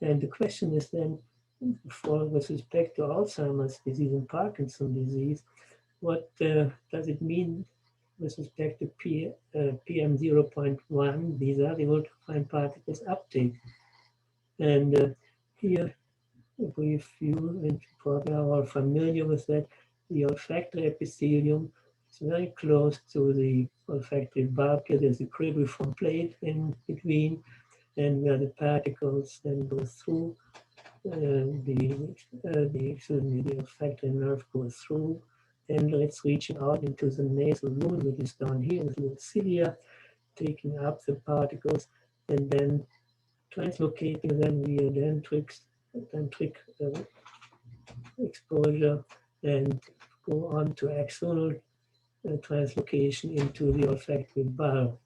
And the question is then, with respect to Alzheimer's disease and Parkinson's disease, what does it mean with respect to PM 0.1? These are the ultrafine particles uptake. And here, if you and probably are all familiar with that, the olfactory epithelium is very close to the olfactory bulb. There's a cribriform plate in between, and where the particles then go through the olfactory nerve goes through, and it's reaching out into the nasal lumen, which is down here in the little cilia, taking up the particles, and then translocating them via dendritic exposure and go on to axonal translocation into the olfactory bulb.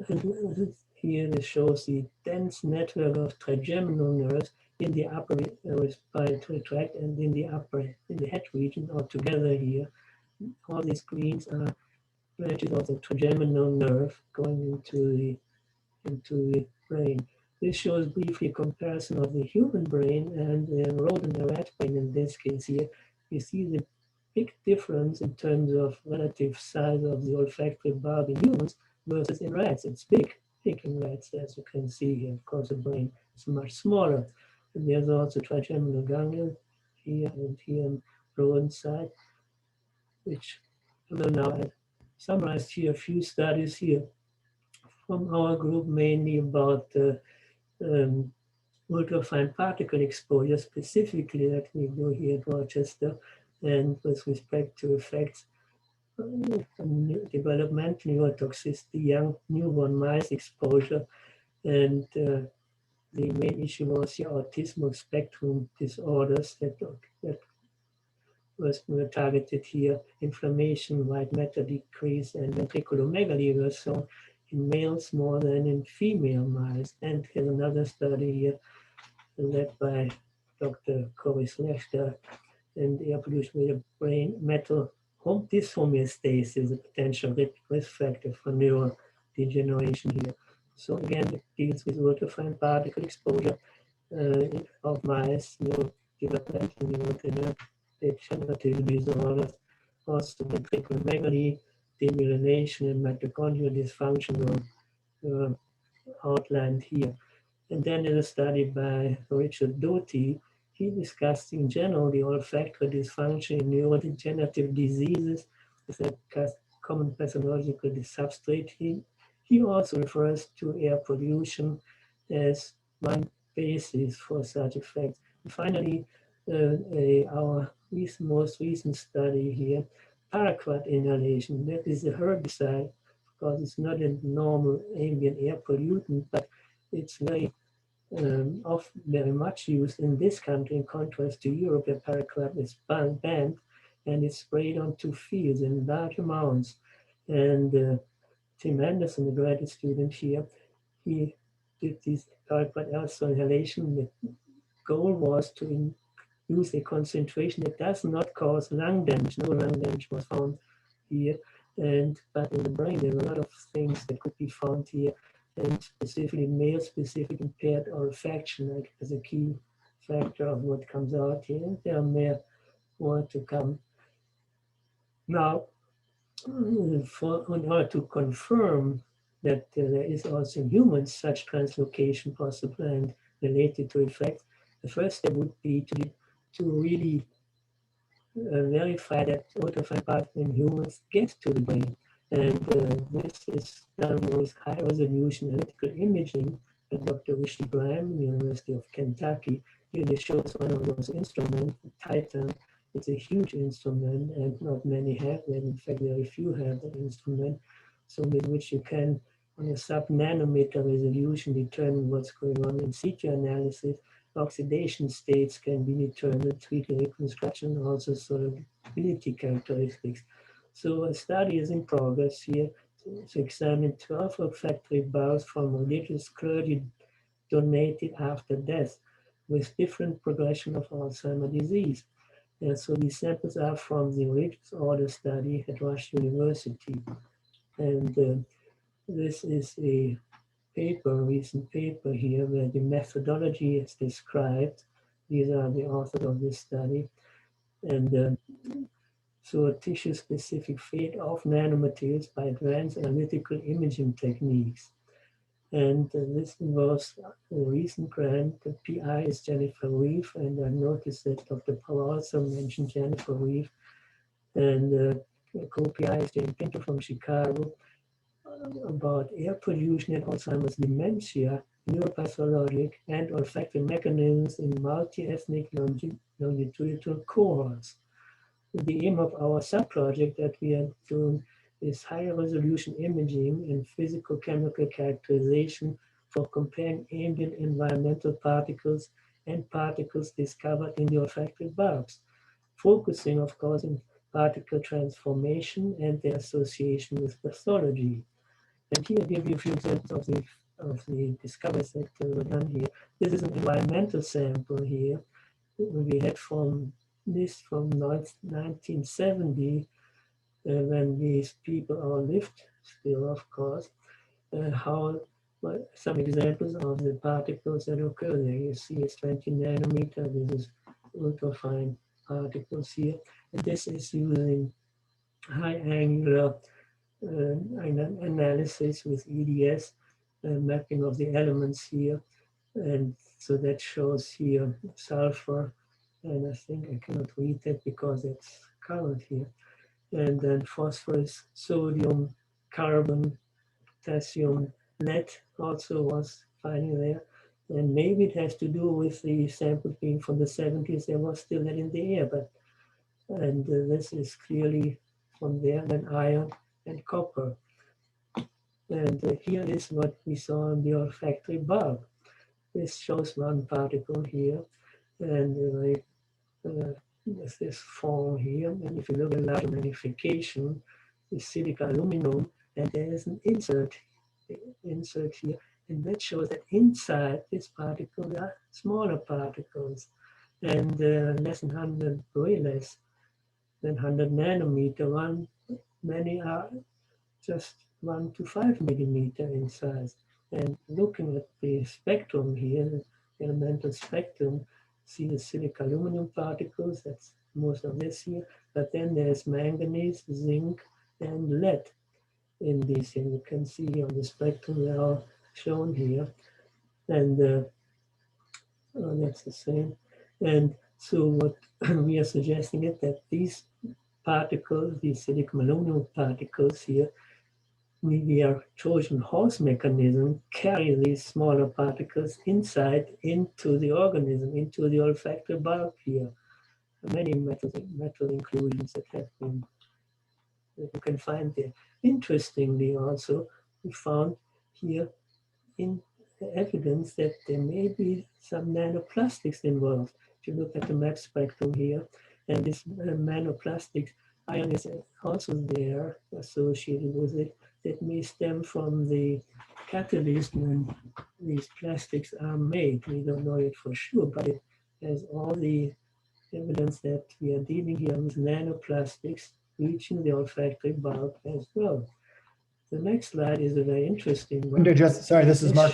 And here it shows the dense network of trigeminal nerves in the upper respiratory tract and in the head region altogether here. All these greens are branches of the trigeminal nerve going into the brain. This shows briefly a comparison of the human brain and the rodent and rat brain in this case here. You see the big difference in terms of relative size of the olfactory bulb in humans versus in rats. It's big in rats, as you can see here. Of course, the brain is much smaller. And there's also trigeminal ganglia here and here on the rodent side, which I will now summarize here a few studies here from our group, mainly about ultrafine particle exposure, specifically that we do here at Rochester, and with respect to effects developmental neurotoxicity, young newborn mice exposure, and the main issue was the autism spectrum disorders that were targeted here. Inflammation, white matter decrease, and ventriculomegaly were shown in males more than in female mice. And here's another study here led by Dr. Corey Schlechter, and the evolution with the brain metal dyshomeostasis, a potential risk factor for neurodegeneration here. So again, it deals with ultrafine particle exposure of mice, neurodevelopmental neurodegenerative disorders, also ventriculomegaly, demyelination, and mitochondrial dysfunction outlined here. And then in a study by Richard Doty, he discussed in general the olfactory dysfunction in neurodegenerative diseases with a common pathological substrate. He also refers to air pollution as one basis for such effects. And finally, our most recent study here, Paraquad inhalation, that is a herbicide, because it's not a normal ambient air pollutant, but it's very often very much used in this country in contrast to Europe, where Paraquad is banned and it's sprayed onto fields in large amounts. And Tim Anderson, a graduate student here, he did this Paraquad aerosol inhalation. The goal was to use a concentration that does not cause lung damage. No lung damage was found here. But in the brain, there are a lot of things that could be found here, and specifically male-specific impaired olfaction like, as a key factor of what comes out here. There are more to come. Now, in order to confirm that there is also in humans such translocation possible and related to effects, the first step would be to really verify that ultrafine particles in humans get to the brain. And this is done with high resolution analytical imaging by Dr. Rishi Graham, University of Kentucky. Here they show us one of those instruments, Titan. It's a huge instrument and not many have that. In fact, very few have that instrument. So with which you can, on a sub-nanometer resolution, determine what's going on in situ analysis. Oxidation states can be determined, treating reconstruction, also solubility characteristics. So a study is in progress here to examine 12 olfactory bulbs from religious clergy donated after death with different progression of Alzheimer's disease. And so these samples are from the religious order study at Rush University. And this is a recent paper here where the methodology is described. These are the authors of this study. And so a tissue-specific fate of nanomaterials by advanced analytical imaging techniques. And this involves a recent grant. The PI is Jennifer Reeve, and I noticed that Dr. Power also mentioned Jennifer Reeve. And co-PI is Jane Pinto from Chicago, about air pollution and Alzheimer's dementia, neuropathologic and olfactory mechanisms in multi-ethnic longitudinal cohorts. The aim of our sub-project that we are doing is higher resolution imaging and physical-chemical characterization for comparing ambient environmental particles and particles discovered in the olfactory bulbs, focusing, of course, on particle transformation and their association with pathology. And here I give you a few examples of the discoveries that were done here. This is an environmental sample here. We had from 1970, when these people all lived still, of course, some examples of the particles that occur there. You see it's 20 nanometer. This is ultrafine particles here. And this is using high angular analysis with EDS, mapping of the elements here. And so that shows here sulfur, and I think I cannot read that because it's colored here. And then phosphorus, sodium, carbon, potassium, lead also was finding there. And maybe it has to do with the sample being from the 70s. There was still lead in the air, and this is clearly from there. Then iron and copper. And here is what we saw in the olfactory bulb. This shows one particle here, and there's this form here. And if you look at large magnification, is silica aluminum, and there is an insert here, and that shows that inside this particle are smaller particles, and less than 100, way less than 100 nanometer. Many are just 1 to 5 millimeter in size. And looking at the spectrum here, the elemental spectrum, see the silica aluminum particles, that's most of this here, but then there's manganese, zinc, and lead in these, and you can see on the spectrum they're all shown here. And that's the same. And so what we are suggesting is that these particles, these silicon aluminum particles here, we are Trojan horse mechanism, carry these smaller particles inside into the organism, into the olfactory bulb here. Many metal inclusions that have been, that you can find there. Interestingly also, we found here in evidence that there may be some nanoplastics involved. If you look at the map spectrum here, and this nanoplastics ion is also there associated with it, that may stem from the catalyst when these plastics are made. We don't know it for sure, but it has all the evidence that we are dealing here with nanoplastics reaching the olfactory bulb as well. The next slide is a very interesting one. Sorry, this is Mark.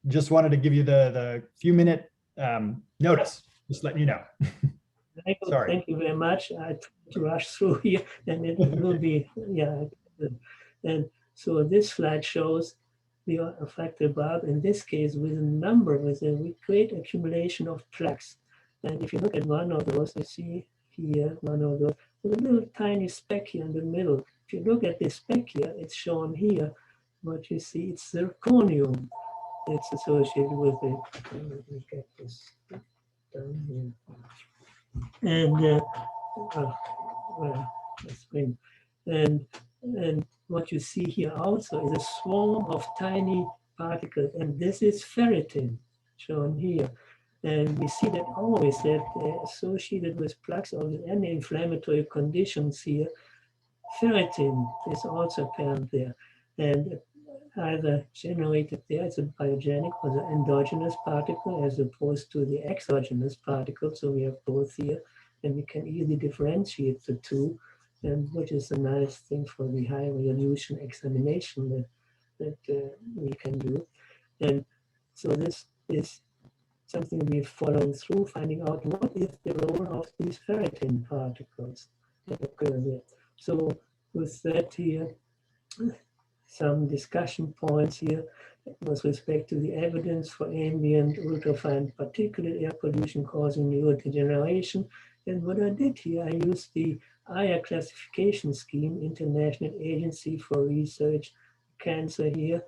Just wanted to give you the few minute notice. Just letting you know. Sorry. Thank you very much. I tried to rush through here, and it will be, yeah. And so this slide shows the olfactory bulb, in this case with a number, with a great accumulation of plaques. And if you look at one of those, you see here, one of those, with a little tiny speck here in the middle. If you look at this speck here, it's shown here. What you see, it's zirconium. It's associated with it. Let me get this down here. And and what you see here also is a swarm of tiny particles, and this is ferritin shown here. And we see that always that associated with plaques or with any inflammatory conditions here, ferritin is also apparent there, and either generated there as a biogenic or the endogenous particle as opposed to the exogenous particle. So we have both here, and we can easily differentiate the two, and which is a nice thing for the high resolution examination that we can do. And so this is something we're following through, finding out what is the role of these ferritin particles that occur there. So with that here, some discussion points here with respect to the evidence for ambient ultrafine particulate air pollution causing neurodegeneration. And what I did here, I used the IR classification scheme, International Agency for Research Cancer here,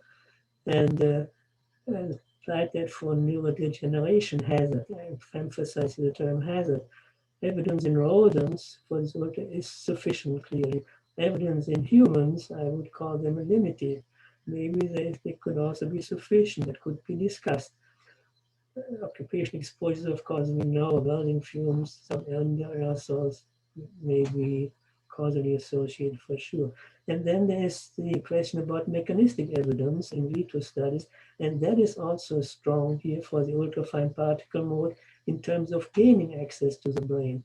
and applied that for neurodegeneration hazard. I emphasize the term hazard. Evidence in rodents for this is sufficient, clearly. Evidence in humans, I would call them limited. Maybe they could also be sufficient, that could be discussed. Occupational exposures, of course, we know welding fumes, some aerosols may be causally associated for sure. And then there's the question about mechanistic evidence in vitro studies, and that is also strong here for the ultrafine particle mode in terms of gaining access to the brain.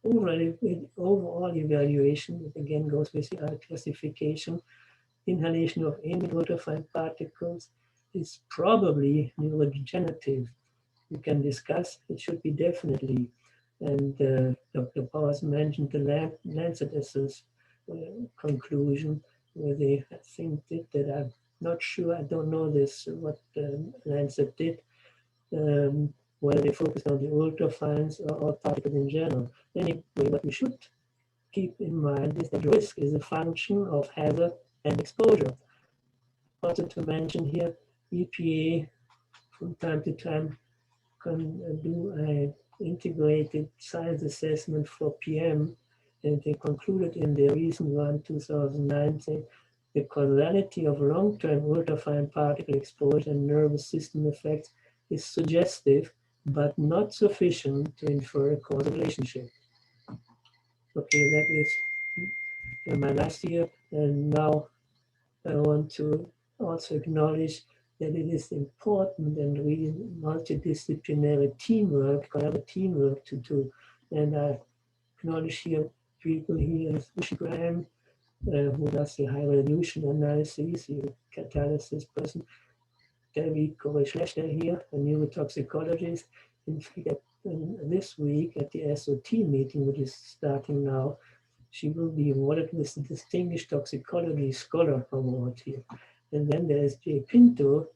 Overall evaluation, it again goes with the classification, inhalation of ambient ultrafine particles is probably neurodegenerative. We can discuss, it should be definitely. And Dr. Powers mentioned the Lancet conclusion, where they, I think, did that. I'm not sure, I don't know this, what Lancet did, whether they focused on the ultrafines or particles in general. Anyway, what we should keep in mind is that risk is a function of hazard and exposure. Also to mention here, EPA from time to time can do an integrated science assessment for PM, and they concluded in their recent one, 2019, the causality of long-term ultrafine particle exposure and nervous system effects is suggestive, but not sufficient to infer a causal relationship. Okay, that is my last year, and now I want to also acknowledge that it is important and really multidisciplinary teamwork, collaborative teamwork to do. And I acknowledge here people here as Bushi Graham, who does the high resolution analysis, the catalysis person, Debbie Kovac-Schlechter here, a neurotoxicologist. In fact, this week at the SOT meeting, which is starting now, she will be awarded with the Distinguished Toxicology Scholar Award here. And then there's Jay Pinto,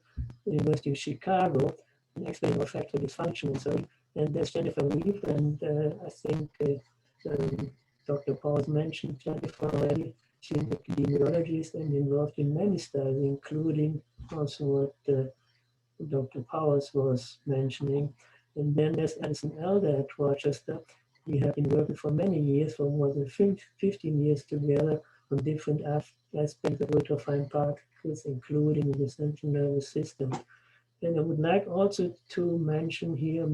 University of Chicago, an expert in olfactory dysfunction. So And there's Jennifer Reeve, and I think Dr. Powers mentioned Jennifer already. She's an epidemiologist and involved in many studies, including also what Dr. Powers was mentioning. And then there's Alison Elder at Rochester. We have been working for many years, for more than 15 years together, on different aspects of ultrafine particles, including the central nervous system. And I would like also to mention here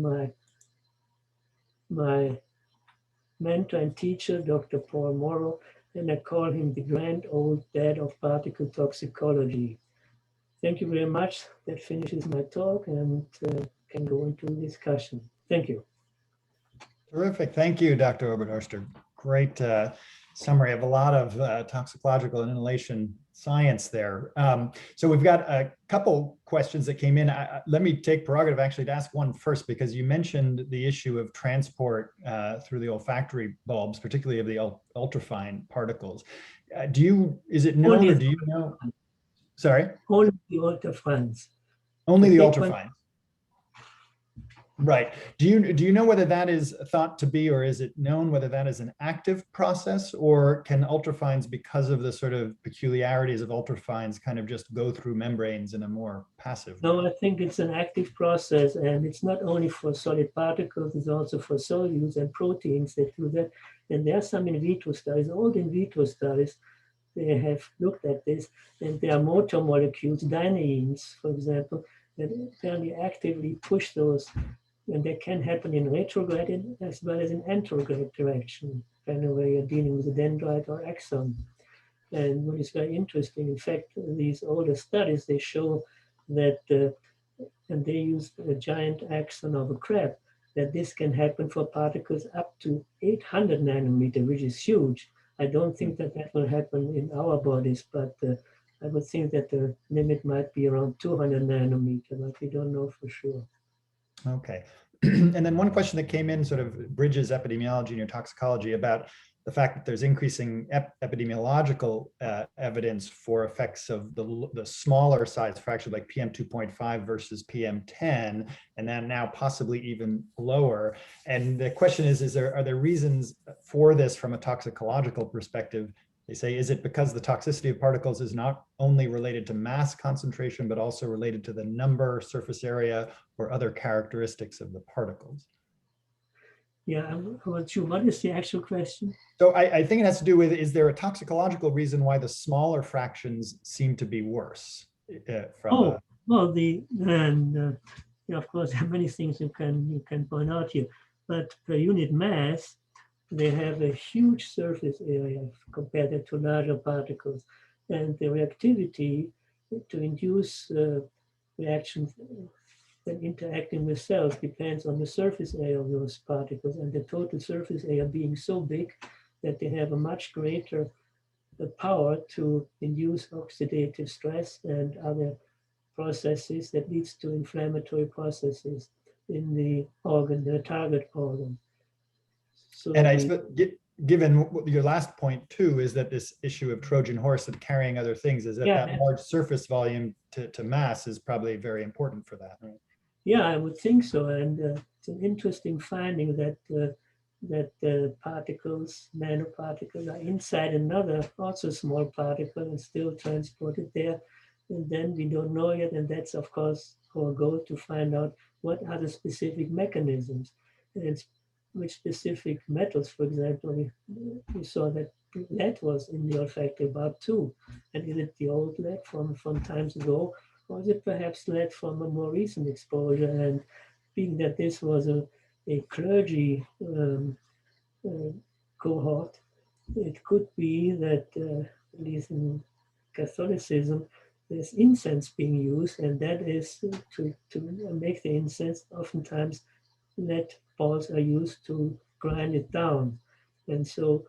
my mentor and teacher, Dr. Paul Morrow, and I call him the grand old dad of particle toxicology. Thank you very much. That finishes my talk, and can go into discussion. Thank you. Terrific. Thank you, Dr. Oberdorster. Great summary of a lot of toxicological and inhalation science there. So we've got a couple questions that came in. Let me take prerogative actually to ask one first, because you mentioned the issue of transport through the olfactory bulbs, particularly of the ultrafine particles. Is it known, or do you know? Sorry? Only the ultrafines. Only the ultrafines. Right. Do you know whether that is thought to be, or is it known whether that is an active process, or can ultrafines, because of the sort of peculiarities of ultrafines, kind of just go through membranes in a more passive way? No, I think it's an active process, and it's not only for solid particles, it's also for solutes and proteins that do that. And there are some in vitro studies, old in vitro studies, they have looked at this, and there are motor molecules, dyneins, for example, that apparently actively push those. And that can happen in retrograde as well as in anterograde direction, depending on whether you're dealing with a dendrite or axon. And what is very interesting, in fact, these older studies, they show that, and they use a giant axon of a crab, that this can happen for particles up to 800 nanometer, which is huge. I don't think that that will happen in our bodies, but I would think that the limit might be around 200 nanometer, but we don't know for sure. Okay. And then one question that came in sort of bridges epidemiology and your toxicology about the fact that there's increasing epidemiological evidence for effects of the smaller size fraction, like PM2.5 versus PM10, and then now possibly even lower. And the question is are there reasons for this from a toxicological perspective? They say, is it because the toxicity of particles is not only related to mass concentration, but also related to the number, surface area, or other characteristics of the particles? Yeah, what is the actual question? So I think it has to do with, is there a toxicological reason why the smaller fractions seem to be worse? Well, of course, there are many things you can point out here, but per unit mass, they have a huge surface area compared to larger particles, and the reactivity to induce reactions when interacting with cells depends on the surface area of those particles, and the total surface area being so big that they have a much greater power to induce oxidative stress and other processes that leads to inflammatory processes in the organ, the target organ. So and given your last point too, is that this issue of Trojan horse and carrying other things, is that that large surface volume to mass is probably very important for that, right? Yeah, I would think so. And it's an interesting finding that particles, nanoparticles, are inside another also small particle and still transported there. And then we don't know yet, and that's of course our goal, to find out what are the specific mechanisms and which specific metals. For example, we saw that lead was in the olfactory bulb too. And is it the old lead from times ago, or is it perhaps lead from a more recent exposure? And being that this was a clergy cohort, it could be that, at least in Catholicism, there's incense being used, and that is to make the incense. Oftentimes, lead balls are used to grind it down. And so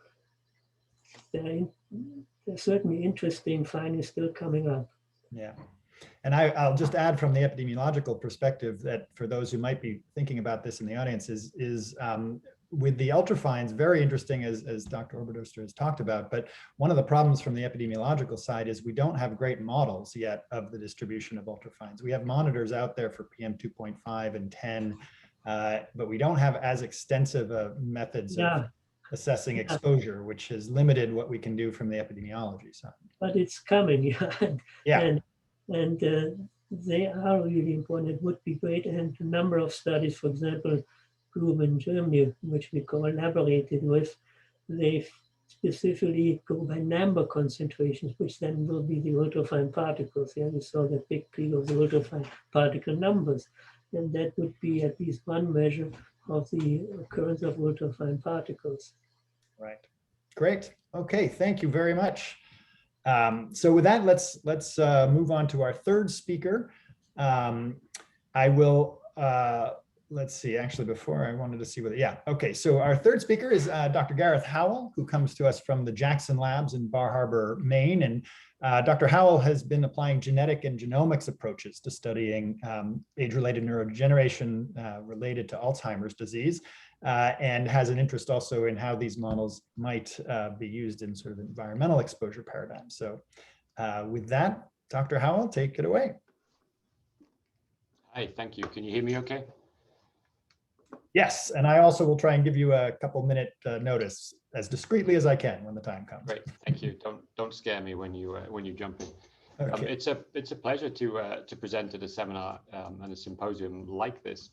there are certainly interesting findings still coming up. Yeah. And I'll just add from the epidemiological perspective that for those who might be thinking about this in the audience is with the ultrafines, very interesting as Dr. Oberdorster has talked about, but one of the problems from the epidemiological side is we don't have great models yet of the distribution of ultrafines. We have monitors out there for PM2.5 and 10, but we don't have as extensive methods of Yeah, assessing yeah. exposure, which has limited what we can do from the epidemiology side. But it's coming, Yeah. And they are really important. It would be great. And a number of studies, for example, group in Germany, which we collaborated with, they specifically go by number concentrations, which then will be the ultrafine particles. Yeah, we saw that big peak of the ultrafine particle numbers. And that would be at least one measure of the occurrence of ultrafine particles. Right. Great. Okay. Thank you very much. So with that, let's move on to our third speaker. I will, let's see, actually before I wanted to see whether, yeah. Okay. So our third speaker is Dr. Gareth Howell, who comes to us from the Jackson Labs in Bar Harbor, Maine. And Dr. Howell has been applying genetic and genomics approaches to studying age-related neurodegeneration related to Alzheimer's disease, and has an interest also in how these models might be used in sort of environmental exposure paradigms. So with that, Dr. Howell, take it away. Hi, thank you. Can you hear me okay? Yes, and I also will try and give you a couple-minute notice as discreetly as I can when the time comes. Great, thank you. Don't scare me when you jump in. Okay. It's a pleasure to present at a seminar and a symposium like this.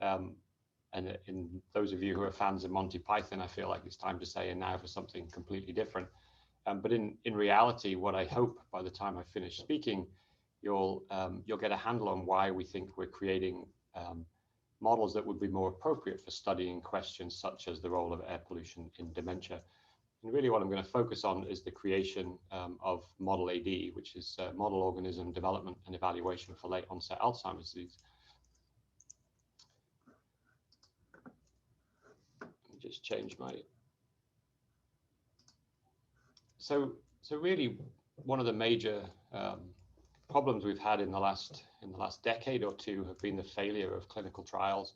And in those of you who are fans of Monty Python, I feel like it's time to say, and now for something completely different. But in reality, what I hope by the time I finish speaking, you'll get a handle on why we think we're creating models that would be more appropriate for studying questions such as the role of air pollution in dementia. And really what I'm going to focus on is the creation of Model AD, which is Model Organism Development and Evaluation for Late Onset Alzheimer's Disease. Just change my, so really one of the major problems we've had in the last decade or two have been the failure of clinical trials.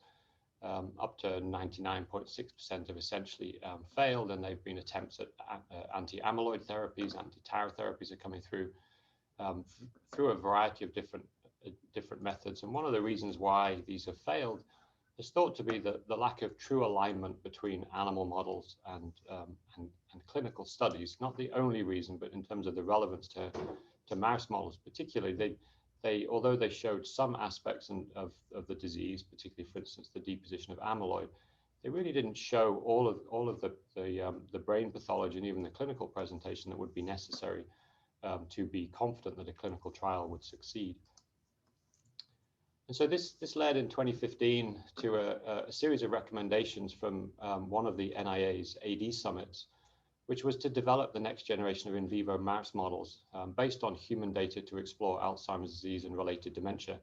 Up to 99.6% have essentially failed, and they've been attempts at anti-amyloid therapies, anti-tau therapies are coming through a variety of different methods. And one of the reasons why these have failed is thought to be the lack of true alignment between animal models and clinical studies. Not the only reason, but in terms of the relevance to mouse models, particularly, although they showed some aspects of the disease, particularly, for instance, the deposition of amyloid, they really didn't show all of the brain pathology and even the clinical presentation that would be necessary to be confident that a clinical trial would succeed. And so this led in 2015 to a series of recommendations from one of the NIA's AD summits, which was to develop the next generation of in vivo mouse models based on human data to explore Alzheimer's disease and related dementia.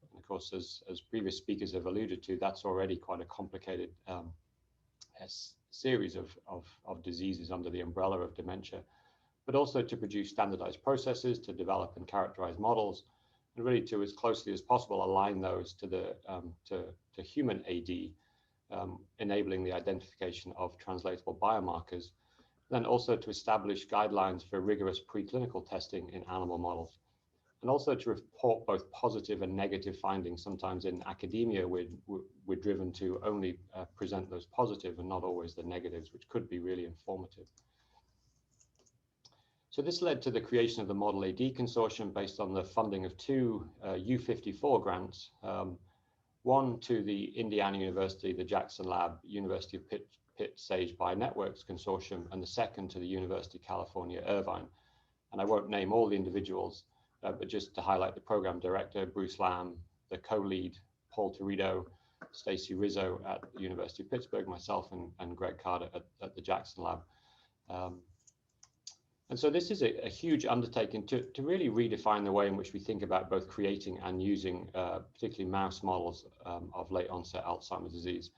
And of course, as previous speakers have alluded to, that's already quite a complicated series of diseases under the umbrella of dementia, but also to produce standardized processes to develop and characterize models, and really to, as closely as possible, align those to the to human AD, enabling the identification of translatable biomarkers, then also to establish guidelines for rigorous preclinical testing in animal models, and also to report both positive and negative findings. Sometimes in academia, we're driven to only present those positive and not always the negatives, which could be really informative. So this led to the creation of the Model AD Consortium based on the funding of two U54 grants, one to the Indiana University, the Jackson Lab, University of Pitt Sage Bionetworks Consortium, and the second to the University of California, Irvine. And I won't name all the individuals, but just to highlight the program director, Bruce Lamb, the co-lead, Paul Torrido, Stacy Rizzo at the University of Pittsburgh, myself, and Greg Carter at the Jackson Lab. And so this is a huge undertaking to really redefine the way in which we think about both creating and using particularly mouse models of late onset Alzheimer's disease.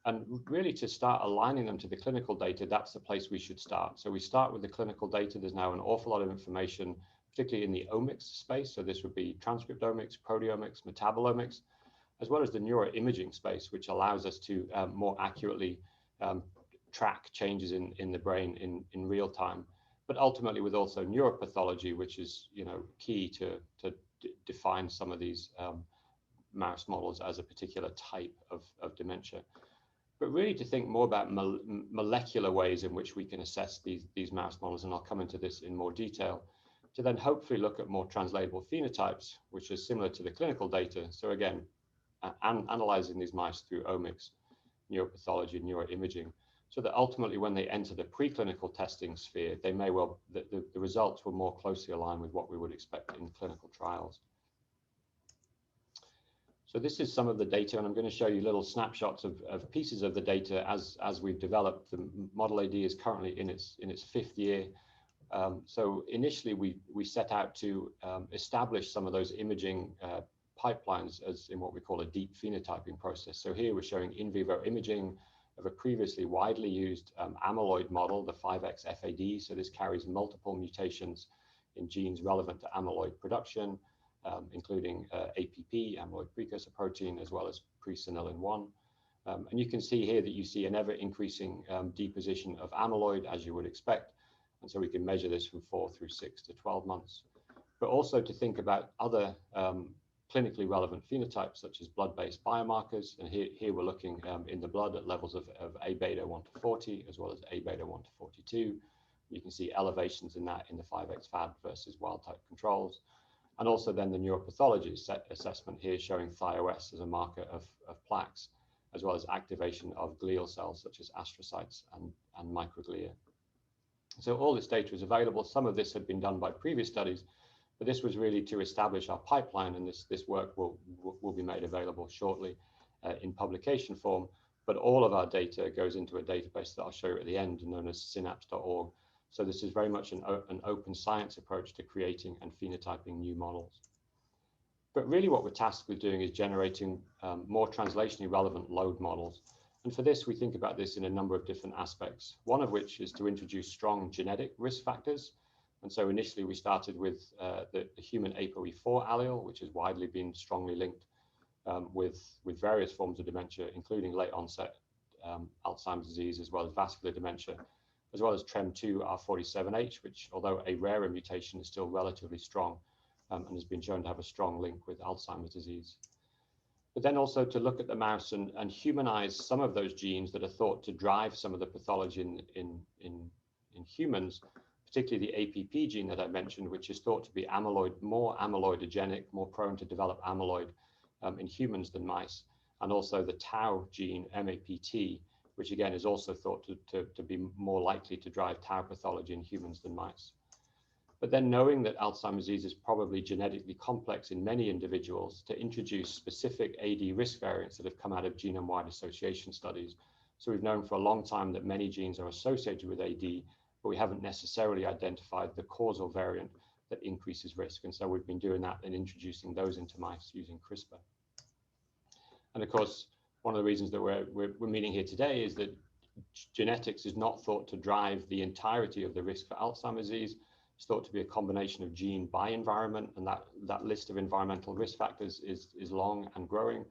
And really to start aligning them to the clinical data, that's the place we should start. So we start with the clinical data. There's now an awful lot of information, particularly in the omics space. So this would be transcriptomics, proteomics, metabolomics, as well as the neuroimaging space, which allows us to more accurately track changes in the brain in real time. But ultimately with also neuropathology, which is key to define some of these mouse models as a particular type of dementia, but really to think more about molecular ways in which we can assess these mouse models, and I'll come into this in more detail, to then hopefully look at more translatable phenotypes, which is similar to the clinical data. So again, analyzing these mice through omics, neuropathology, neuroimaging, so that ultimately when they enter the preclinical testing sphere, they may well, the results will more closely align with what we would expect in clinical trials. So this is some of the data, and I'm going to show you little snapshots of pieces of the data as we've developed. The Model AD is currently in its fifth year. So initially we set out to establish some of those imaging pipelines as in what we call a deep phenotyping process. So here we're showing in vivo imaging of a previously widely used amyloid model, the 5X FAD. So this carries multiple mutations in genes relevant to amyloid production, including APP, amyloid precursor protein, as well as presenilin 1. And you can see here that you see an ever increasing deposition of amyloid, as you would expect. And so we can measure this from 4 through 6 to 12 months. But also to think about other clinically relevant phenotypes, such as blood-based biomarkers. And here we're looking in the blood at levels of A beta 1 to 40, as well as A beta 1 to 42. You can see elevations in that in the 5X FAD versus wild-type controls. And also then the neuropathology assessment here showing ThyOS as a marker of plaques, as well as activation of glial cells such as astrocytes and microglia. So all this data is available. Some of this had been done by previous studies, but this was really to establish our pipeline, and this work will be made available shortly in publication form. But all of our data goes into a database that I'll show you at the end, known as synapse.org. So this is very much an open science approach to creating and phenotyping new models. But really what we're tasked with doing is generating more translationally relevant load models. And for this, we think about this in a number of different aspects, one of which is to introduce strong genetic risk factors. And so initially we started with the human ApoE4 allele, which has widely been strongly linked with various forms of dementia, including late onset Alzheimer's disease, as well as vascular dementia, as well as TREM2R47H, which, although a rarer mutation, is still relatively strong and has been shown to have a strong link with Alzheimer's disease. But then also to look at the mouse and humanize some of those genes that are thought to drive some of the pathology in humans, particularly the APP gene that I mentioned, which is thought to be more amyloidogenic, more prone to develop amyloid in humans than mice, and also the tau gene, MAPT, which again is also thought to be more likely to drive tau pathology in humans than mice. But then knowing that Alzheimer's disease is probably genetically complex in many individuals, to introduce specific AD risk variants that have come out of genome-wide association studies. So we've known for a long time that many genes are associated with AD, but we haven't necessarily identified the causal variant that increases risk. And so we've been doing that and introducing those into mice using CRISPR. And of course, one of the reasons that we're meeting here today is that genetics is not thought to drive the entirety of the risk for Alzheimer's disease. It's thought to be a combination of gene by environment, and that list of environmental risk factors is long and growing.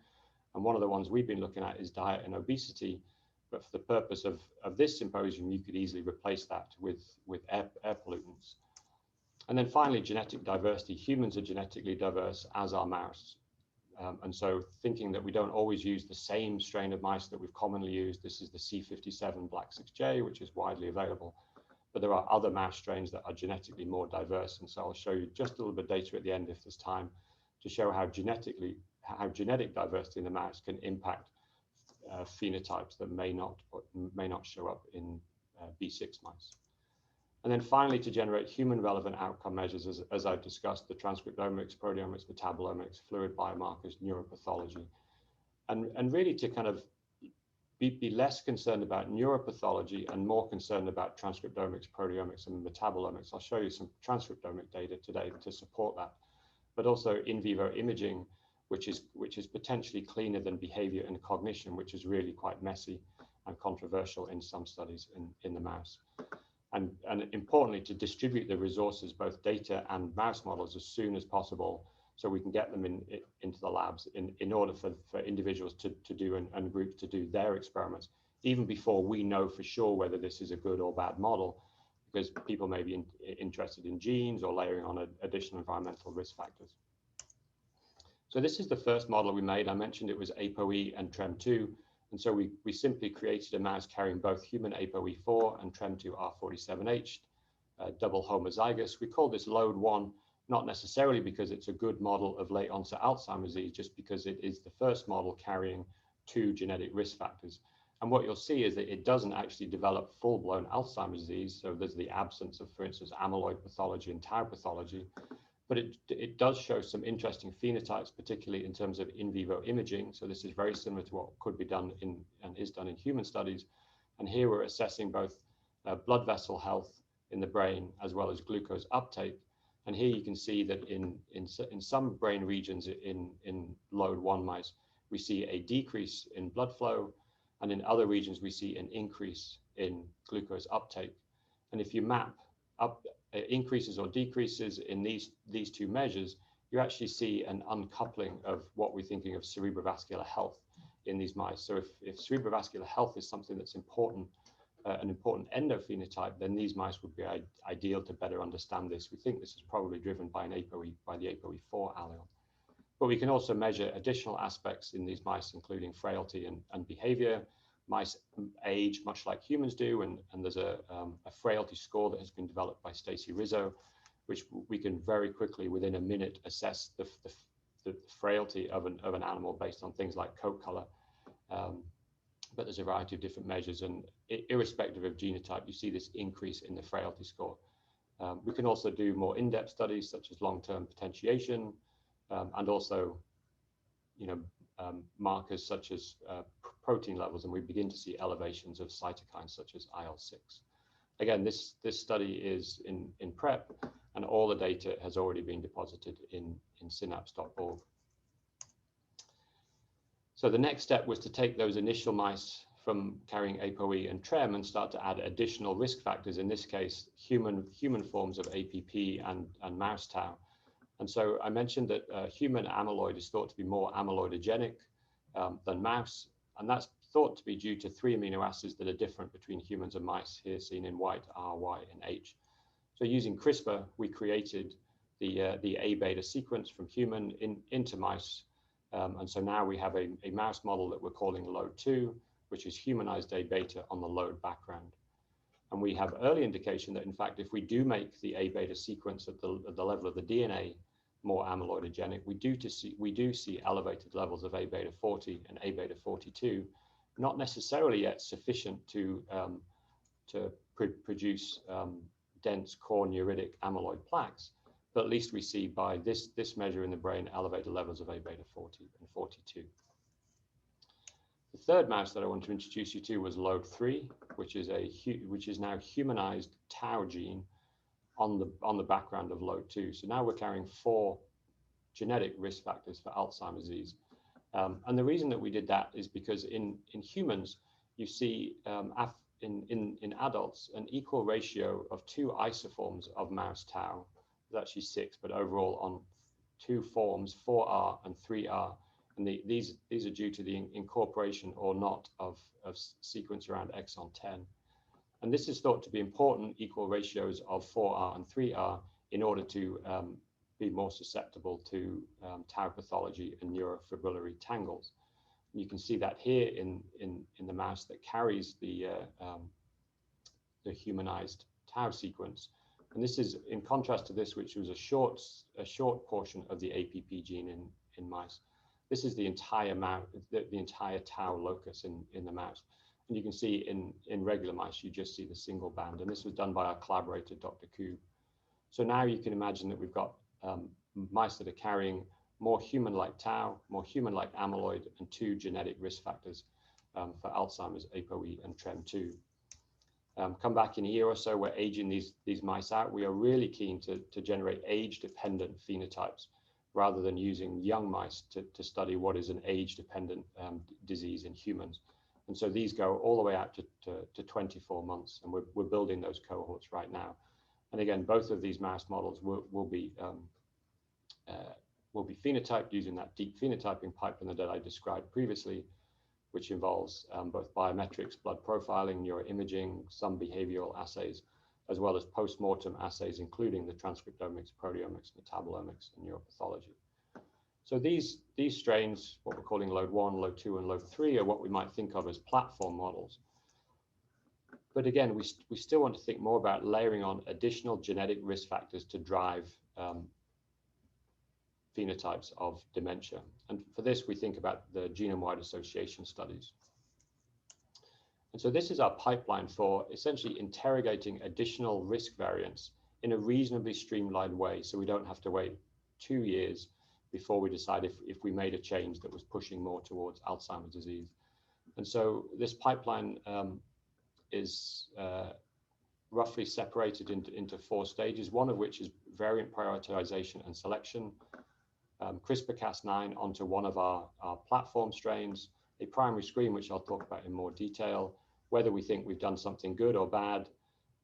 And one of the ones we've been looking at is diet and obesity. But for the purpose of this symposium, you could easily replace that with air pollutants. And then finally, genetic diversity. Humans are genetically diverse, as are mouse. And so thinking that we don't always use the same strain of mice that we've commonly used, this is the C57 Black 6J, which is widely available. But there are other mouse strains that are genetically more diverse. And so I'll show you just a little bit of data at the end, if there's time, to show how genetic diversity in the mouse can impact phenotypes that may not show up in B6 mice. And then finally, to generate human relevant outcome measures, as I've discussed, the transcriptomics, proteomics, metabolomics, fluid biomarkers, neuropathology, and really to kind of be less concerned about neuropathology and more concerned about transcriptomics, proteomics, and metabolomics. I'll show you some transcriptomic data today to support that, but also in vivo imaging, which is potentially cleaner than behavior and cognition, which is really quite messy and controversial in some studies in the mouse. And importantly, to distribute the resources, both data and mouse models, as soon as possible, so we can get them into the labs in order for individuals to do and groups to do their experiments, even before we know for sure whether this is a good or bad model, because people may be interested in genes or layering on additional environmental risk factors. So this is the first model we made. I mentioned it was ApoE and TREM2. And so we simply created a mouse carrying both human ApoE4 and TREM2R47H, double homozygous. We call this load 1, not necessarily because it's a good model of late onset Alzheimer's disease, just because it is the first model carrying 2 genetic risk factors. And what you'll see is that it doesn't actually develop full-blown Alzheimer's disease. So there's the absence of, for instance, amyloid pathology and tau pathology. But it does show some interesting phenotypes, particularly in terms of in vivo imaging. So this is very similar to what could be done in and is done in human studies. And here we're assessing both blood vessel health in the brain as well as glucose uptake. And here you can see that in some brain regions in load 1 mice, we see a decrease in blood flow, and in other regions we see an increase in glucose uptake. And if you map up increases or decreases in these 2 measures, you actually see an uncoupling of what we're thinking of cerebrovascular health in these mice. So if cerebrovascular health is something that's important, an important endophenotype, then these mice would be ideal to better understand this. We think this is probably driven by the ApoE4 allele. But we can also measure additional aspects in these mice, including frailty and behavior. Mice age much like humans do, and there's a frailty score that has been developed by Stacy Rizzo, which we can very quickly, within a minute, assess the frailty of an animal based on things like coat color. But there's a variety of different measures, and irrespective of genotype, you see this increase in the frailty score. We can also do more in-depth studies such as long-term potentiation, and also, markers such as protein levels, and we begin to see elevations of cytokines such as IL-6. Again, this study is in prep, and all the data has already been deposited in synapse.org. So the next step was to take those initial mice from carrying ApoE and TREM and start to add additional risk factors, in this case, human forms of APP and mouse tau. And so I mentioned that human amyloid is thought to be more amyloidogenic than mouse, and that's thought to be due to 3 amino acids that are different between humans and mice, here seen in white, R, Y, and H. So using CRISPR, we created the A beta sequence from human into mice. And so now we have a mouse model that we're calling load 2, which is humanized A beta on the load background. And we have early indication that, in fact, if we do make the A beta sequence at the level of the DNA more amyloidogenic, we do see elevated levels of A beta 40 and A beta 42, not necessarily yet sufficient to produce dense core neuritic amyloid plaques, but at least we see by this measure in the brain elevated levels of A beta 40 and 42. The third mouse that I want to introduce you to was load 3, which is now humanized tau gene on the background of load 2. So now we're carrying 4 genetic risk factors for Alzheimer's disease. And the reason that we did that is because in humans, you see in adults an equal ratio of 2 isoforms of mouse tau. There's actually 6, but overall on 2 forms, 4R and 3R. And these are due to the incorporation or not of sequence around exon 10. And this is thought to be important, equal ratios of 4R and 3R, in order to be more susceptible to tau pathology and neurofibrillary tangles. And you can see that here in the mouse that carries the humanized tau sequence. And this is in contrast to this, which was a short portion of the APP gene in mice. This is the entire tau locus in the mouse. And you can see in regular mice, you just see the single band. And this was done by our collaborator, Dr. Koob. So now you can imagine that we've got mice that are carrying more human-like tau, more human-like amyloid, and 2 genetic risk factors for Alzheimer's, ApoE, and TREM2. Come back in a year or so, we're aging these mice out. We are really keen to generate age-dependent phenotypes rather than using young mice to study what is an age-dependent disease in humans. And so these go all the way out to 24 months, and we're building those cohorts right now. And again, both of these mouse models will be phenotyped using that deep phenotyping pipeline that I described previously, which involves both biometrics, blood profiling, neuroimaging, some behavioral assays, as well as post-mortem assays, including the transcriptomics, proteomics, metabolomics, and neuropathology. So these strains, what we're calling load 1, load 2, and load 3, are what we might think of as platform models. But again, we still want to think more about layering on additional genetic risk factors to drive phenotypes of dementia. And for this, we think about the genome-wide association studies. And so this is our pipeline for essentially interrogating additional risk variants in a reasonably streamlined way, so we don't have to wait 2 years before we decide if we made a change that was pushing more towards Alzheimer's disease. And so this pipeline is roughly separated into 4 stages, one of which is variant prioritization and selection, CRISPR-Cas9 onto one of our platform strains, a primary screen, which I'll talk about in more detail, whether we think we've done something good or bad,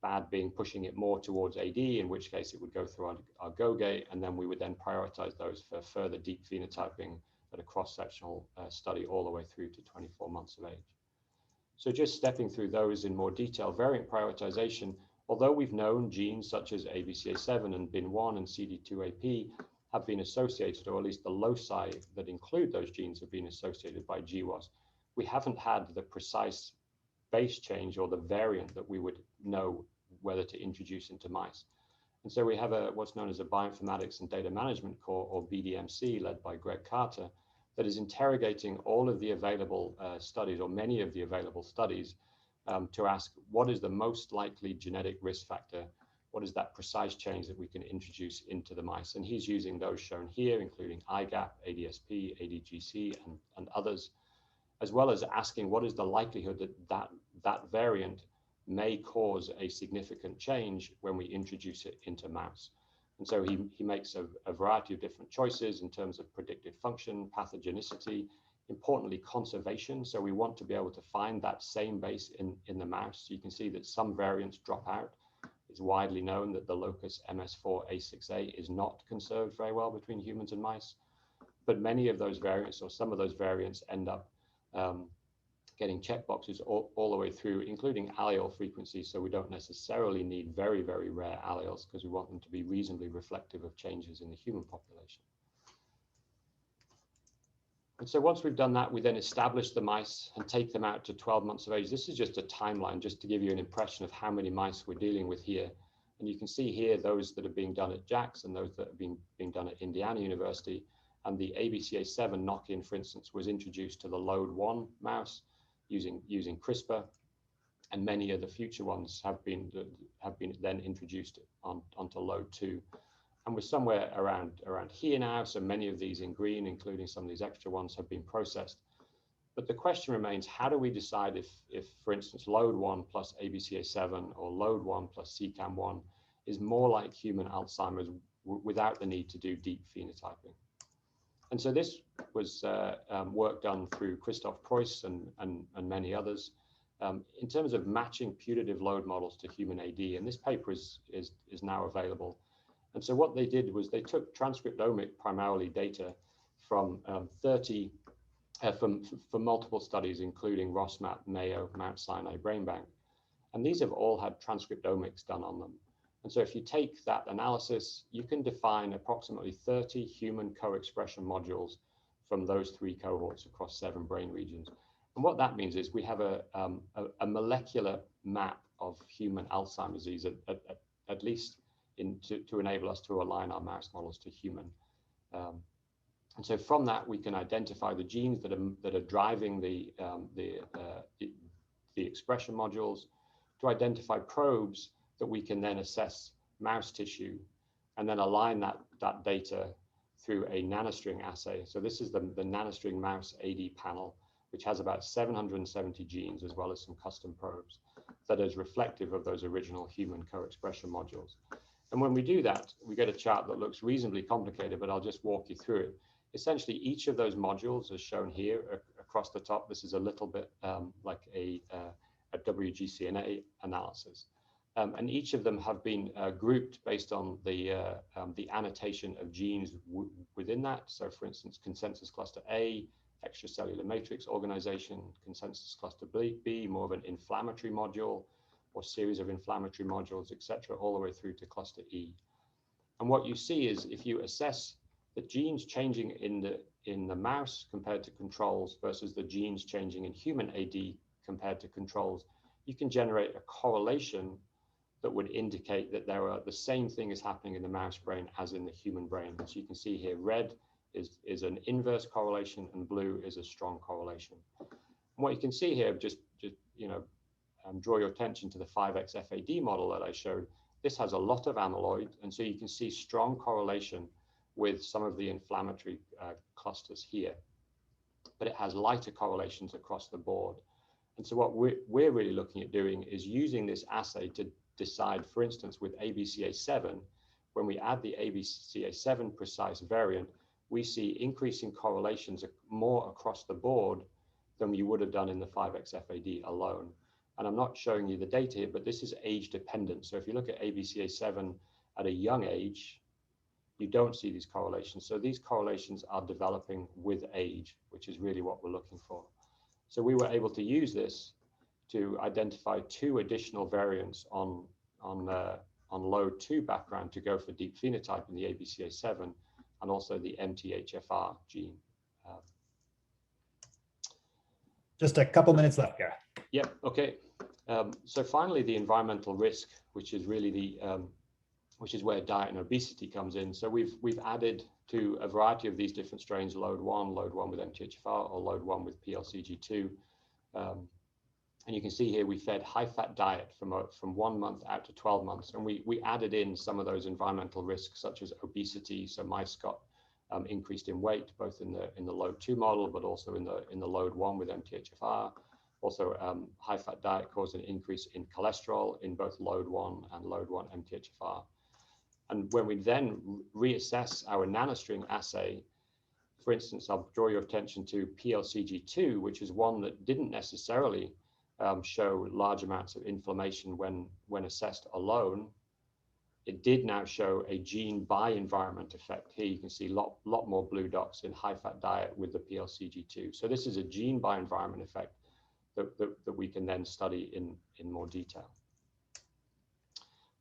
bad being pushing it more towards AD, in which case it would go through our go gate, and then we would then prioritize those for further deep phenotyping at a cross-sectional study all the way through to 24 months of age. So just stepping through those in more detail, variant prioritization, although we've known genes such as ABCA7 and BIN1 and CD2AP have been associated, or at least the loci that include those genes have been associated by GWAS, we haven't had the precise base change or the variant that we would know whether to introduce into mice. And so we have what's known as a Bioinformatics and Data Management Core, or BDMC, led by Greg Carter, that is interrogating all of the available studies, or many of the available studies, to ask what is the most likely genetic risk factor, what is that precise change that we can introduce into the mice. And he's using those shown here, including IGAP, ADSP, ADGC, and others, as well as asking what is the likelihood that variant may cause a significant change when we introduce it into mouse. And so he makes a variety of different choices in terms of predictive function, pathogenicity, importantly conservation. So we want to be able to find that same base in the mouse. So you can see that some variants drop out. It's widely known that the locus MS4A6A is not conserved very well between humans and mice, but many of those variants, or some of those variants, end up getting checkboxes all the way through, including allele frequency. So we don't necessarily need very, very rare alleles because we want them to be reasonably reflective of changes in the human population. And so once we've done that, we then establish the mice and take them out to 12 months of age. This is just a timeline, just to give you an impression of how many mice we're dealing with here. And you can see here those that are being done at JAX and those that are being done at Indiana University. And the ABCA7 knock-in, for instance, was introduced to the load 1 mouse using CRISPR, and many of the future ones have been then introduced onto load 2. And we're somewhere around here now, so many of these in green, including some of these extra ones, have been processed. But the question remains, how do we decide if for instance, load 1 plus ABCA7 or load 1 plus CCAM1 is more like human Alzheimer's without the need to do deep phenotyping? And so this was work done through Christoph Preuss and many others in terms of matching putative load models to human AD. And this paper is now available. And so what they did was they took transcriptomic primarily data from from multiple studies, including ROSMAP, Mayo, Mount Sinai Brain Bank. And these have all had transcriptomics done on them. And so if you take that analysis, you can define approximately 30 human co-expression modules from those 3 cohorts across 7 brain regions. And what that means is we have a molecular map of human Alzheimer's disease, at least to enable us to align our mouse models to human. And so from that, we can identify the genes that are driving the expression modules, to identify probes that we can then assess mouse tissue and then align that data through a nanostring assay. So this is the nanostring mouse AD panel, which has about 770 genes, as well as some custom probes that is reflective of those original human co-expression modules. And when we do that, we get a chart that looks reasonably complicated, but I'll just walk you through it. Essentially, each of those modules is shown here across the top. This is a little bit like a WGCNA analysis. And each of them have been grouped based on the annotation of genes within that. So for instance, consensus cluster A, extracellular matrix organization, consensus cluster B, more of an inflammatory module or series of inflammatory modules, etc., all the way through to cluster E. And what you see is if you assess the genes changing in the mouse compared to controls versus the genes changing in human AD compared to controls, you can generate a correlation that would indicate that the same thing is happening in the mouse brain as in the human brain. So you can see here, red is an inverse correlation and blue is a strong correlation. And what you can see here, just draw your attention to the 5x FAD model that I showed. This has a lot of amyloid, and so you can see strong correlation with some of the inflammatory clusters here, but it has lighter correlations across the board. And so what we're really looking at doing is using this assay to decide, for instance, with ABCA7, when we add the ABCA7 precise variant, we see increasing correlations more across the board than you would have done in the 5x FAD alone. And I'm not showing you the data here, but this is age dependent. So if you look at ABCA7 at a young age, you don't see these correlations. So these correlations are developing with age, which is really what we're looking for. So we were able to use this to identify 2 additional variants on load 2 background to go for deep phenotype in the ABCA7 and also the MTHFR gene. Just a couple minutes left, Gareth. Yep, okay. So finally, the environmental risk, which is really which is where diet and obesity comes in. So we've added to a variety of these different strains, load 1 with MTHFR, or load 1 with PLCG2. And you can see here we fed high-fat diet from 1 month out to 12 months, and we added in some of those environmental risks, such as obesity. So mice got increased in weight, both in the load 2 model, but also in the load 1 with MTHFR. Also, high-fat diet caused an increase in cholesterol in both load 1 and load 1 MTHFR. And when we then reassess our nanostring assay, for instance, I'll draw your attention to PLCG2, which is one that didn't necessarily show large amounts of inflammation when assessed alone. It did now show a gene by environment effect. Here you can see a lot more blue dots in high-fat diet with the PLCG2. So this is a gene by environment effect that we can then study in more detail.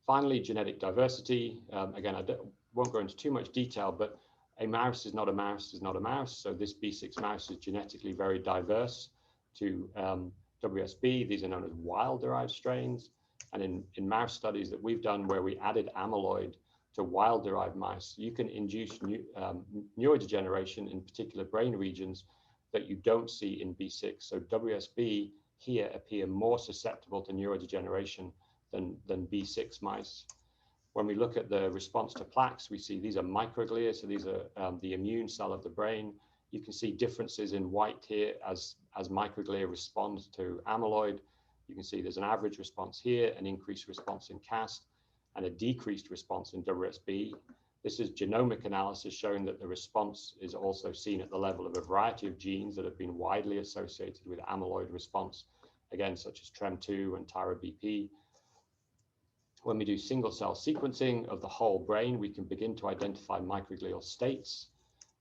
Finally, genetic diversity. Again, I won't go into too much detail, but a mouse is not a mouse is not a mouse. So this B6 mouse is genetically very diverse to WSB. These are known as wild-derived strains. And in mouse studies that we've done where we added amyloid to wild-derived mice, you can induce neurodegeneration in particular brain regions that you don't see in B6. So WSB here appear more susceptible to neurodegeneration than B6 mice. When we look at the response to plaques, we see these are microglia, so these are the immune cell of the brain. You can see differences in white here as microglia respond to amyloid. You can see there's an average response here, an increased response in CAST, and a decreased response in WSB. This is genomic analysis showing that the response is also seen at the level of a variety of genes that have been widely associated with amyloid response, again, such as TREM2 and TYRA-BP. When we do single cell sequencing of the whole brain, we can begin to identify microglial states.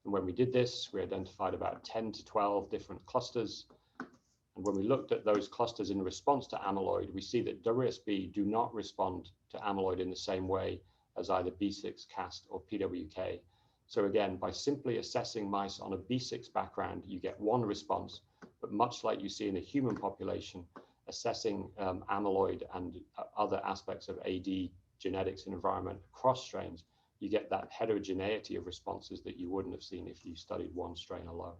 And when we did this, we identified about 10 to 12 different clusters. And when we looked at those clusters in response to amyloid, we see that WSB do not respond to amyloid in the same way as either B6, CAST, or PWK. So again, by simply assessing mice on a B6 background, you get one response, but much like you see in the human population, assessing amyloid and other aspects of AD genetics and environment across strains, you get that heterogeneity of responses that you wouldn't have seen if you studied one strain alone.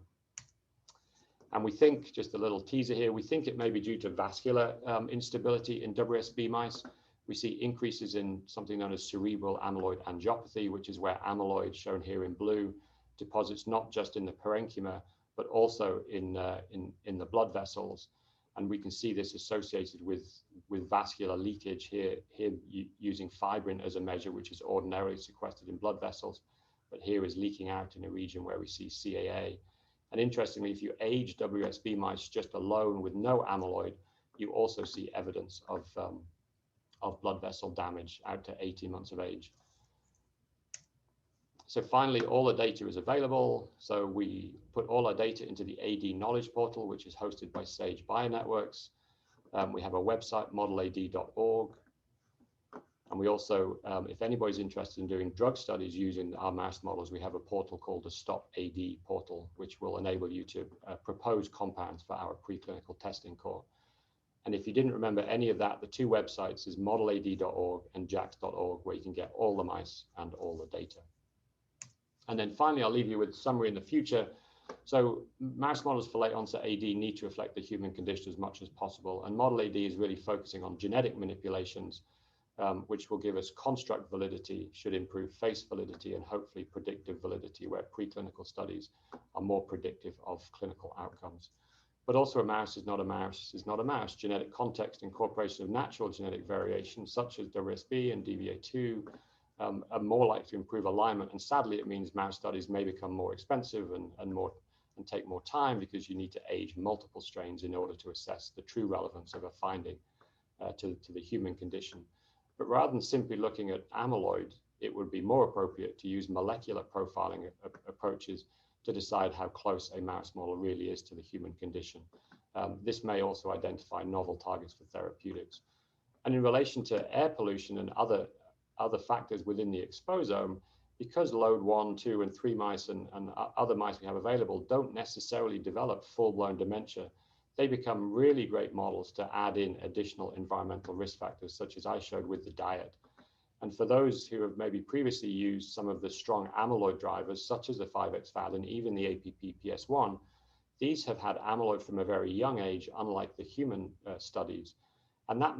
And we think, just a little teaser here, we think it may be due to vascular instability in WSB mice. We see increases in something known as cerebral amyloid angiopathy, which is where amyloid, shown here in blue, deposits not just in the parenchyma, but also in the blood vessels. And we can see this associated with vascular leakage here using fibrin as a measure, which is ordinarily sequestered in blood vessels, but here is leaking out in a region where we see CAA. And interestingly, if you age WSB mice just alone with no amyloid, you also see evidence of blood vessel damage out to 18 months of age. So finally, all the data is available. So we put all our data into the AD Knowledge Portal, which is hosted by Sage Bionetworks. We have a website, modelad.org. And we also, if anybody's interested in doing drug studies using our mouse models, we have a portal called the Stop AD portal, which will enable you to propose compounds for our preclinical testing core. And if you didn't remember any of that, the two websites is modelad.org and jax.org, where you can get all the mice and all the data. And then finally, I'll leave you with a summary in the future. So mouse models for late onset AD need to reflect the human condition as much as possible. And model AD is really focusing on genetic manipulations, which will give us construct validity, should improve face validity, and hopefully predictive validity, where preclinical studies are more predictive of clinical outcomes. But also a mouse is not a mouse is not a mouse. Genetic context, incorporation of natural genetic variations, such as WRSB and DVA2, are more likely to improve alignment. And sadly, it means mouse studies may become more expensive and take more time, because you need to age multiple strains in order to assess the true relevance of a finding to the human condition. But rather than simply looking at amyloid, it would be more appropriate to use molecular profiling approaches to decide how close a mouse model really is to the human condition. This may also identify novel targets for therapeutics. And in relation to air pollution and other factors within the exposome, because load 1, 2, and 3 mice and other mice we have available don't necessarily develop full-blown dementia, they become really great models to add in additional environmental risk factors, such as I showed with the diet. And for those who have maybe previously used some of the strong amyloid drivers, such as the 5xFAD and even the APP-PS1, these have had amyloid from a very young age, unlike the human studies. And that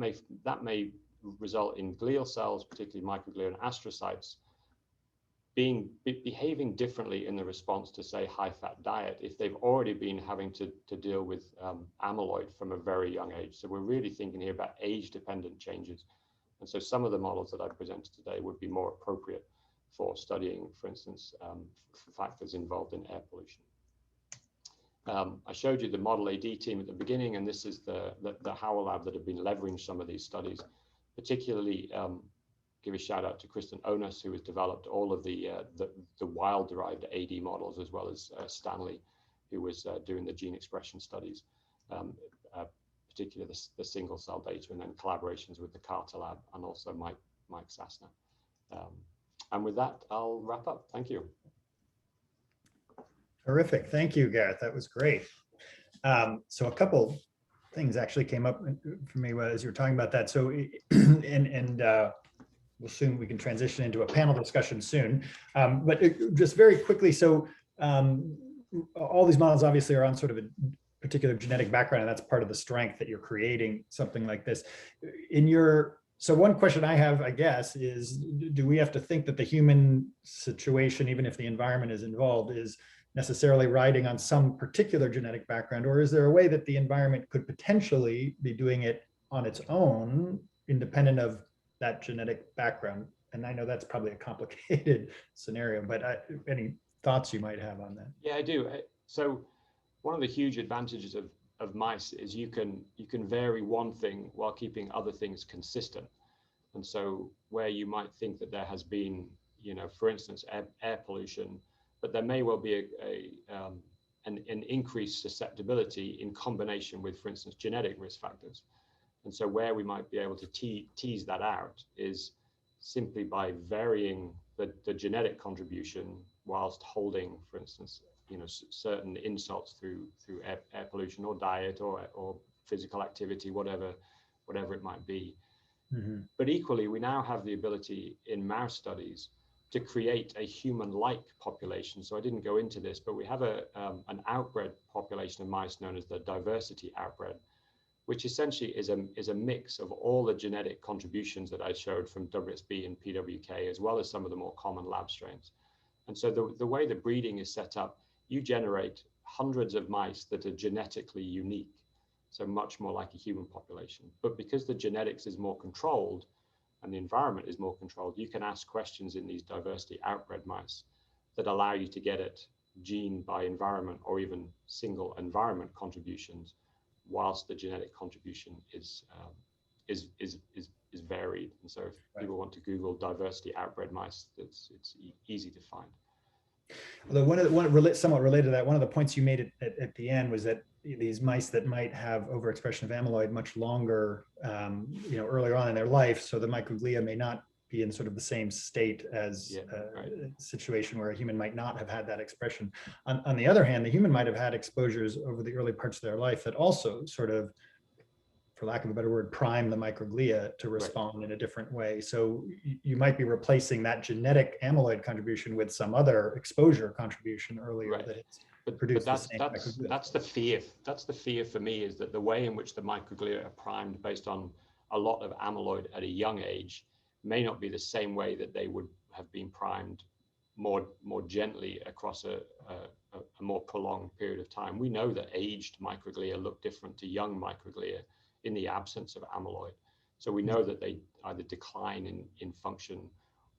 may result in glial cells, particularly microglia and astrocytes, behaving differently in the response to, say, high-fat diet, if they've already been having to deal with amyloid from a very young age. So we're really thinking here about age-dependent changes. And so some of the models that I presented today would be more appropriate for studying, for instance, factors involved in air pollution. I showed you the Model AD team at the beginning, and this is the Howell lab that have been leveraging some of these studies, particularly give a shout out to Kristen Onus, who has developed all of the wild-derived AD models, as well as Stanley, who was doing the gene expression studies, particularly the single cell data, and then collaborations with the Carter lab and also Mike Sassner. And with that, I'll wrap up. Thank you. Terrific. Thank you, Gareth. That was great. So a couple things actually came up for me as you were talking about that. So, we'll soon, we can transition into a panel discussion soon. But just very quickly, so all these models obviously are on sort of a particular genetic background, and that's part of the strength that you're creating something like this. So one question I have, I guess, is, do we have to think that the human situation, even if the environment is involved, is necessarily riding on some particular genetic background, or is there a way that the environment could potentially be doing it on its own, independent of that genetic background? And I know that's probably a complicated scenario, but any thoughts you might have on that? Yeah, I do. So one of the huge advantages of mice is you can vary one thing while keeping other things consistent. And so where you might think that there has been, for instance, air pollution, but there may well be an increased susceptibility in combination with, for instance, genetic risk factors. And so where we might be able to tease that out is simply by varying the genetic contribution whilst holding, for instance, certain insults through air pollution or diet or physical activity, whatever it might be. Mm-hmm. But equally, we now have the ability in mouse studies to create a human-like population. So I didn't go into this, but we have an outbred population of mice known as the diversity outbred, which essentially is a mix of all the genetic contributions that I showed from WSB and PWK, as well as some of the more common lab strains. And so the way the breeding is set up, you generate hundreds of mice that are genetically unique, so much more like a human population. But because the genetics is more controlled and the environment is more controlled, you can ask questions in these diversity outbred mice that allow you to get at gene by environment or even single environment contributions, whilst the genetic contribution is varied. And so if people want to Google diversity outbred mice, it's easy to find. Although somewhat related to that, one of the points you made at the end was that these mice that might have overexpression of amyloid much longer, earlier on in their life, so the microglia may not be in sort of the same state as a situation where a human might not have had that expression. On the other hand, the human might have had exposures over the early parts of their life that also sort of, for lack of a better word, prime the microglia to respond in a different way. So you might be replacing that genetic amyloid contribution with some other exposure contribution earlier that it's produced. But that's the fear. That's the fear for me, is that the way in which the microglia are primed based on a lot of amyloid at a young age may not be the same way that they would have been primed more gently across a more prolonged period of time. We know that aged microglia look different to young microglia in the absence of amyloid. So we know that they either decline in function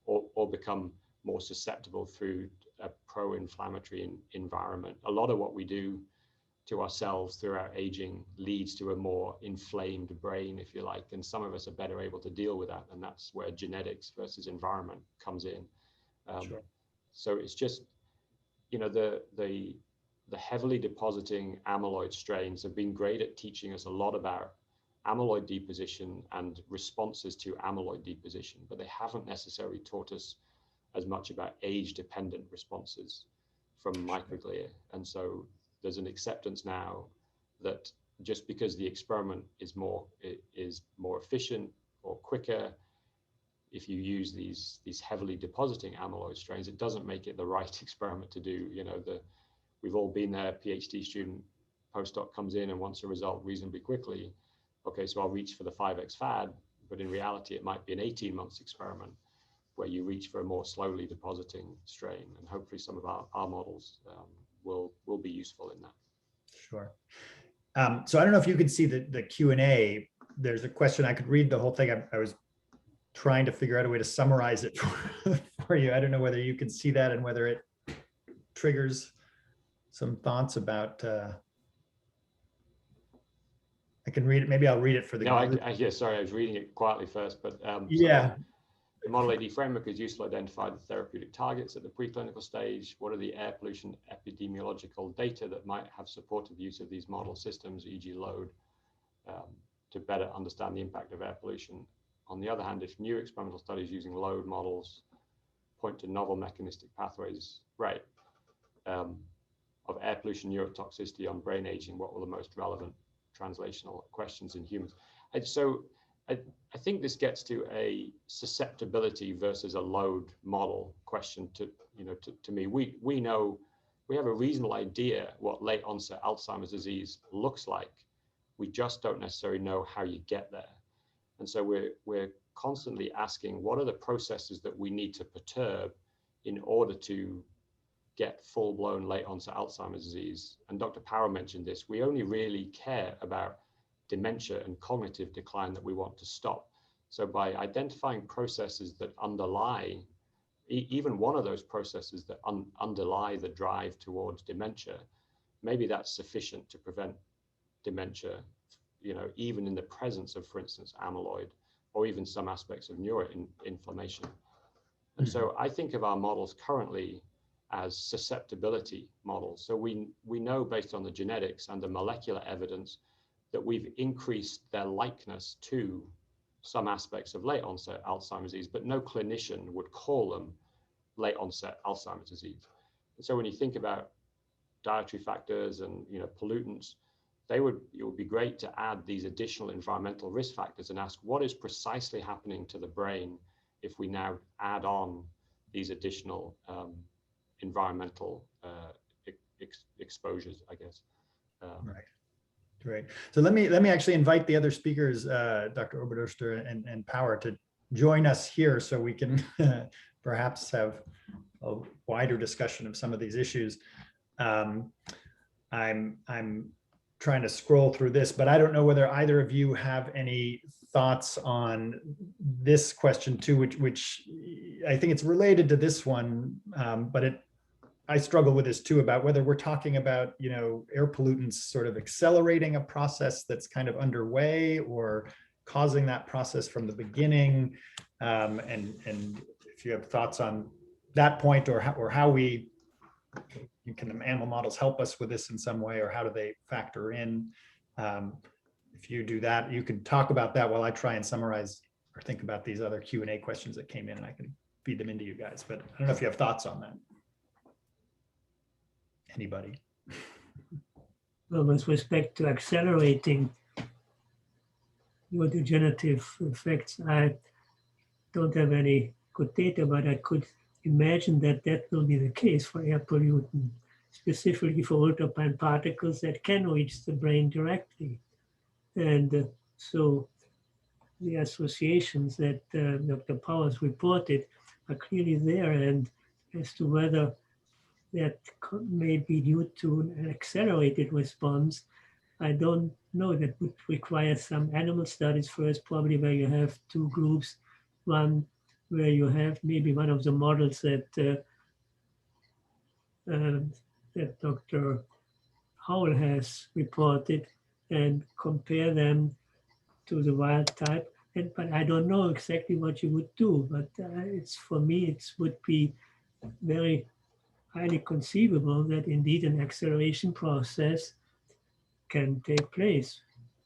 or become more susceptible through a pro-inflammatory environment. A lot of what we do to ourselves through our aging leads to a more inflamed brain, if you like, and some of us are better able to deal with that, and that's where genetics versus environment comes in. So it's just, the heavily depositing amyloid strains have been great at teaching us a lot about amyloid deposition and responses to amyloid deposition, but they haven't necessarily taught us as much about age-dependent responses from microglia. And so there's an acceptance now that just because the experiment is more efficient or quicker, if you use these heavily depositing amyloid strains, it doesn't make it the right experiment to do. We've all been there. PhD student, postdoc comes in and wants a result reasonably quickly. Okay, so I'll reach for the 5x fad, but in reality, it might be an 18 months experiment where you reach for a more slowly depositing strain, and hopefully some of our models will be useful in that. Sure. So I don't know if you can see the Q&A. There's a question. I could read the whole thing. I was trying to figure out a way to summarize it for you. I don't know whether you can see that and whether it triggers some thoughts about. I can read it. Maybe I'll read it for the. No, sorry, I was reading it quietly first, but yeah. So the Model AD framework is useful to identify the therapeutic targets at the preclinical stage. What are the air pollution epidemiological data that might have supported the use of these model systems, e.g. load, to better understand the impact of air pollution? On the other hand, if new experimental studies using load models point to novel mechanistic pathways, of air pollution neurotoxicity on brain aging, what were the most relevant translational questions in humans? And so I think this gets to a susceptibility versus a load model question. To me, we know, we have a reasonable idea what late onset Alzheimer's disease looks like. We just don't necessarily know how you get there. And so we're constantly asking, what are the processes that we need to perturb in order to get full-blown late onset Alzheimer's disease? And Dr. Power mentioned this. We only really care about dementia and cognitive decline that we want to stop. So by identifying processes that underlie, even one of those processes that underlie the drive towards dementia, maybe that's sufficient to prevent dementia, even in the presence of, for instance, amyloid, or even some aspects of neuroinflammation. And so I think of our models currently as susceptibility models. So we know based on the genetics and the molecular evidence that we've increased their likeness to some aspects of late onset Alzheimer's disease, but no clinician would call them late onset Alzheimer's disease. And so when you think about dietary factors and pollutants, it would be great to add these additional environmental risk factors and ask what is precisely happening to the brain if we now add on these additional environmental exposures, I guess. Right. Great. So let me actually invite the other speakers, Dr. Oberdorster and Power, to join us here so we can perhaps have a wider discussion of some of these issues. I'm trying to scroll through this, but I don't know whether either of you have any thoughts on this question too, which I think it's related to this one, but I struggle with this too, about whether we're talking about, air pollutants sort of accelerating a process that's kind of underway or causing that process from the beginning. And if you have thoughts on that point, or how we can the animal models help us with this in some way, or how do they factor in? If you do that, you can talk about that while I try and summarize or think about these other Q&A questions that came in, and I can feed them into you guys. But I don't know if you have thoughts on that. Anybody? Well, with respect to accelerating neurodegenerative effects, I don't have any good data, but I could imagine that that will be the case for air pollutant, specifically for ultrafine particles that can reach the brain directly. And so the associations that Dr. Powers reported are clearly there, and as to whether that may be due to an accelerated response, I don't know. That would require some animal studies first, probably where you have two groups, one where you have maybe one of the models that that Dr. Howell has reported, and compare them to the wild type. But I don't know exactly what you would do. But it's, for me, it would be very highly conceivable that indeed an acceleration process can take place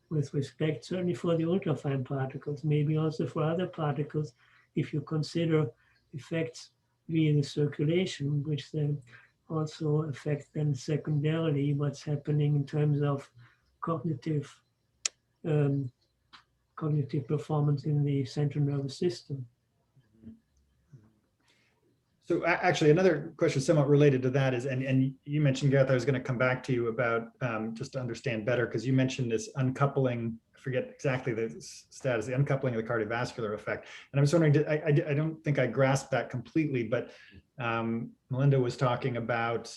with respect, certainly for the ultrafine particles, maybe also for other particles, if you consider effects via the circulation, which then also affect then secondarily what's happening in terms of cognitive performance in the central nervous system. So actually, another question somewhat related to that is, and you mentioned, Gareth, I was going to come back to you about just to understand better, because you mentioned this uncoupling, I forget exactly the status, the uncoupling of the cardiovascular effect. And I was wondering, I don't think I grasped that completely, but Melinda was talking about,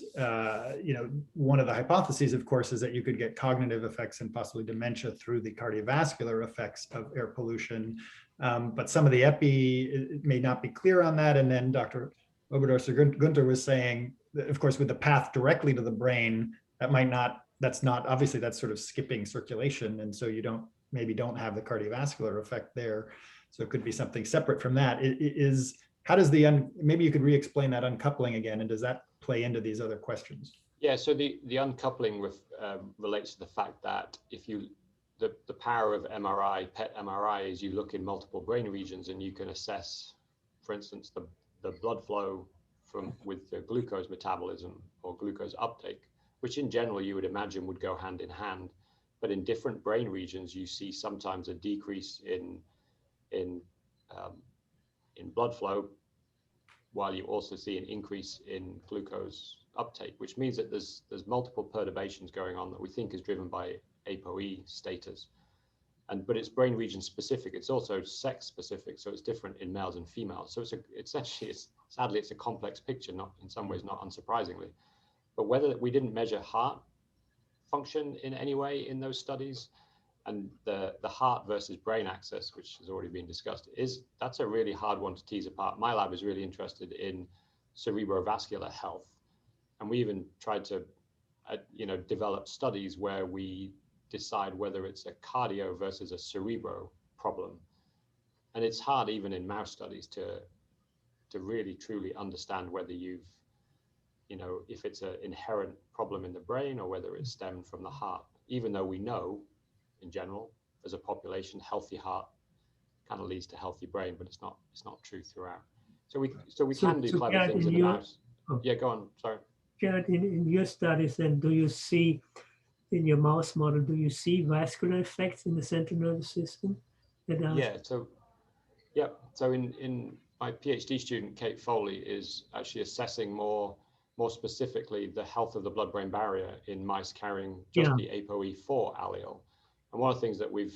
one of the hypotheses, of course, is that you could get cognitive effects and possibly dementia through the cardiovascular effects of air pollution. But some of the epi may not be clear on that. And then Dr. Oberdorster, Gunter was saying, of course, with the path directly to the brain, that's obviously that's sort of skipping circulation. And so you maybe don't have the cardiovascular effect there. So it could be something separate from that. How does maybe you could re-explain that uncoupling again, and does that play into these other questions? Yeah, so the uncoupling relates to the fact that the power of MRI, PET MRI, is you look in multiple brain regions and you can assess, for instance, the blood flow with the glucose metabolism or glucose uptake, which in general you would imagine would go hand in hand. But in different brain regions, you see sometimes a decrease in blood flow, while you also see an increase in glucose uptake, which means that there's multiple perturbations going on that we think is driven by ApoE status. But it's brain region specific. It's also sex specific, so it's different in males and females. So sadly it's a complex picture, not in some ways, not unsurprisingly. But whether we didn't measure heart function in any way in those studies, and the heart versus brain axis, which has already been discussed, that's a really hard one to tease apart. My lab is really interested in cerebrovascular health, and we even tried to develop studies where we decide whether it's a cardio versus a cerebro problem. And it's hard even in mouse studies to really truly understand whether if it's an inherent problem in the brain or whether it's stemmed from the heart, even though we know in general as a population, healthy heart kind of leads to healthy brain, but it's not true throughout. So we can do clever things in the mouse. Yeah, go on, sorry. Gareth, in your studies then, do you see in your mouse model, do you see vascular effects in the central nervous system? So in my PhD student, Kate Foley, is actually assessing more specifically the health of the blood-brain barrier in mice carrying just the ApoE4 allele. And one of the things that we've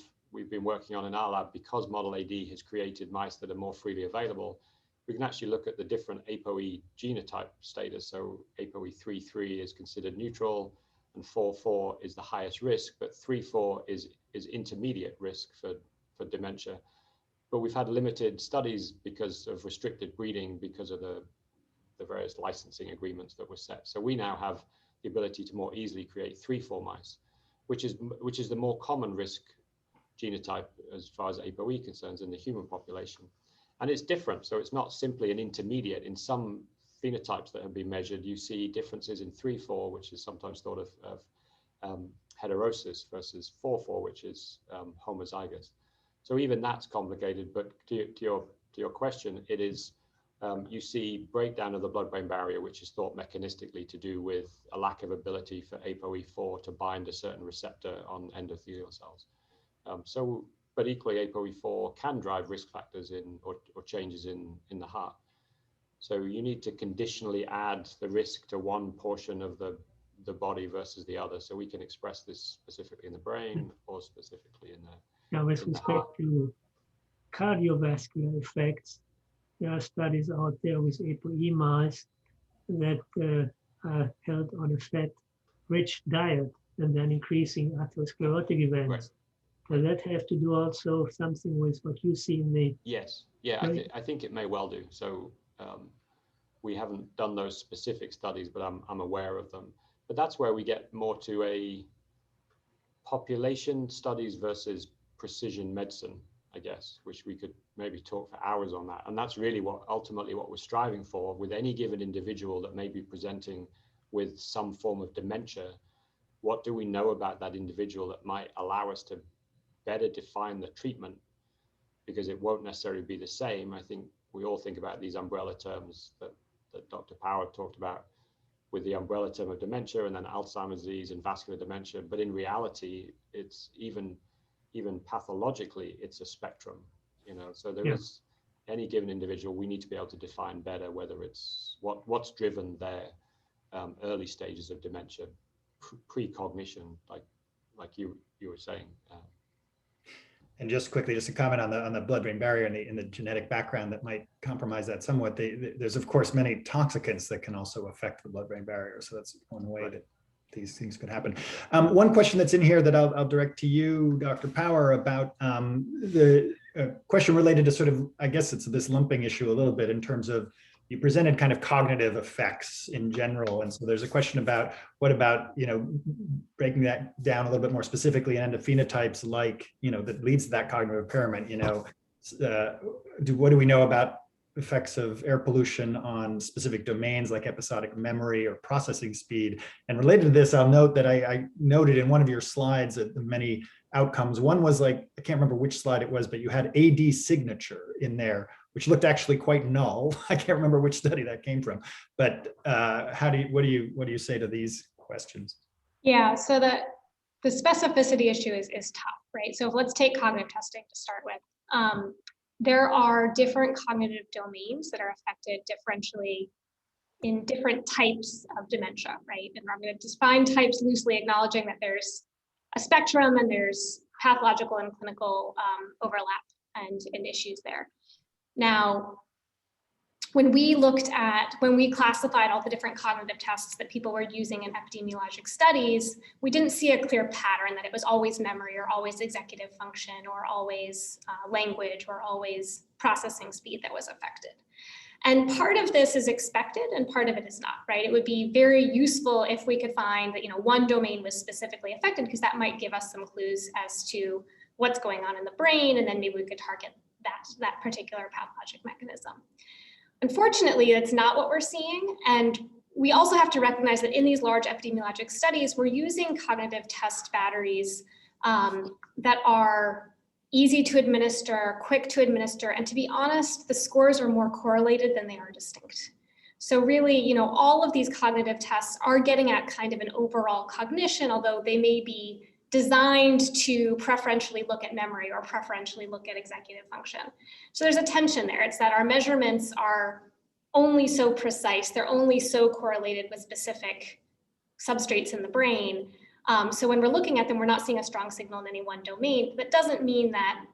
been working on in our lab, because Model AD has created mice that are more freely available, we can actually look at the different ApoE genotype status. So ApoE3 is considered neutral, and 4 is the highest risk, but 3 is intermediate risk for dementia. But we've had limited studies because of restricted breeding, because of the various licensing agreements that were set. So we now have the ability to more easily create 3-4 mice, which is the more common risk genotype as far as ApoE concerns in the human population. And it's different. So it's not simply an intermediate. In some phenotypes that have been measured, you see differences in 3-4, which is sometimes thought of heterosis, versus 4-4, which is homozygous. So even that's complicated, but to your question, it is, you see breakdown of the blood-brain barrier, which is thought mechanistically to do with a lack of ability for ApoE4 to bind a certain receptor on endothelial cells. But equally, ApoE4 can drive risk factors in or changes in the heart. So you need to conditionally add the risk to one portion of the body versus the other. So we can express this specifically in the brain or specifically in the Now, with respect to cardiovascular effects, there are studies out there with ApoE mice that are held on a fat-rich diet and then increasing atherosclerotic events. Right. Does that have to do also something with what you see in the? Yes, yeah, I think it may well do. So we haven't done those specific studies, but I'm aware of them. But that's where we get more to a population studies versus precision medicine, I guess, which we could maybe talk for hours on that. And that's really ultimately what we're striving for with any given individual that may be presenting with some form of dementia. What do we know about that individual that might allow us to better define the treatment? Because it won't necessarily be the same. I think we all think about these umbrella terms that Dr. Power talked about, with the umbrella term of dementia and then Alzheimer's disease and vascular dementia. But in reality, it's even pathologically, it's a spectrum, so there is any given individual, we need to be able to define better whether it's what's driven their early stages of dementia, precognition, like you were saying. And just quickly, just a comment on the blood-brain barrier and the genetic background that might compromise that somewhat. There's of course many toxicants that can also affect the blood-brain barrier. So that's one way that these things could happen. One question that's in here that I'll direct to you, Dr. Power, about the question related to sort of, I guess it's this lumping issue a little bit in terms of, you presented kind of cognitive effects in general. And so there's a question about, what about, breaking that down a little bit more specifically into phenotypes like, that leads to that cognitive impairment, what do we know about effects of air pollution on specific domains like episodic memory or processing speed? And related to this, I'll note that I noted in one of your slides that the many outcomes, one was like, I can't remember which slide it was, but you had AD signature in there, which looked actually quite null. I can't remember which study that came from, but what do you say to these questions? Yeah, so the specificity issue is tough, right? So let's take cognitive testing to start with. There are different cognitive domains that are affected differentially in different types of dementia, right? And I'm going to define types loosely, acknowledging that there's a spectrum and there's pathological and clinical overlap and issues there. Now, when we classified all the different cognitive tests that people were using in epidemiologic studies, we didn't see a clear pattern that it was always memory or always executive function or always language or always processing speed that was affected. And part of this is expected and part of it is not, right? It would be very useful if we could find that, one domain was specifically affected, because that might give us some clues as to what's going on in the brain, and then maybe we could target that particular pathologic mechanism. Unfortunately, that's not what we're seeing. And we also have to recognize that in these large epidemiologic studies, we're using cognitive test batteries that are easy to administer, quick to administer, and to be honest, the scores are more correlated than they are distinct. So really, all of these cognitive tests are getting at kind of an overall cognition, although they may be designed to preferentially look at memory or preferentially look at executive function. So there's a tension there. It's that our measurements are only so precise, they're only so correlated with specific substrates in the brain. So when we're looking at them, we're not seeing a strong signal in any one domain. That doesn't mean that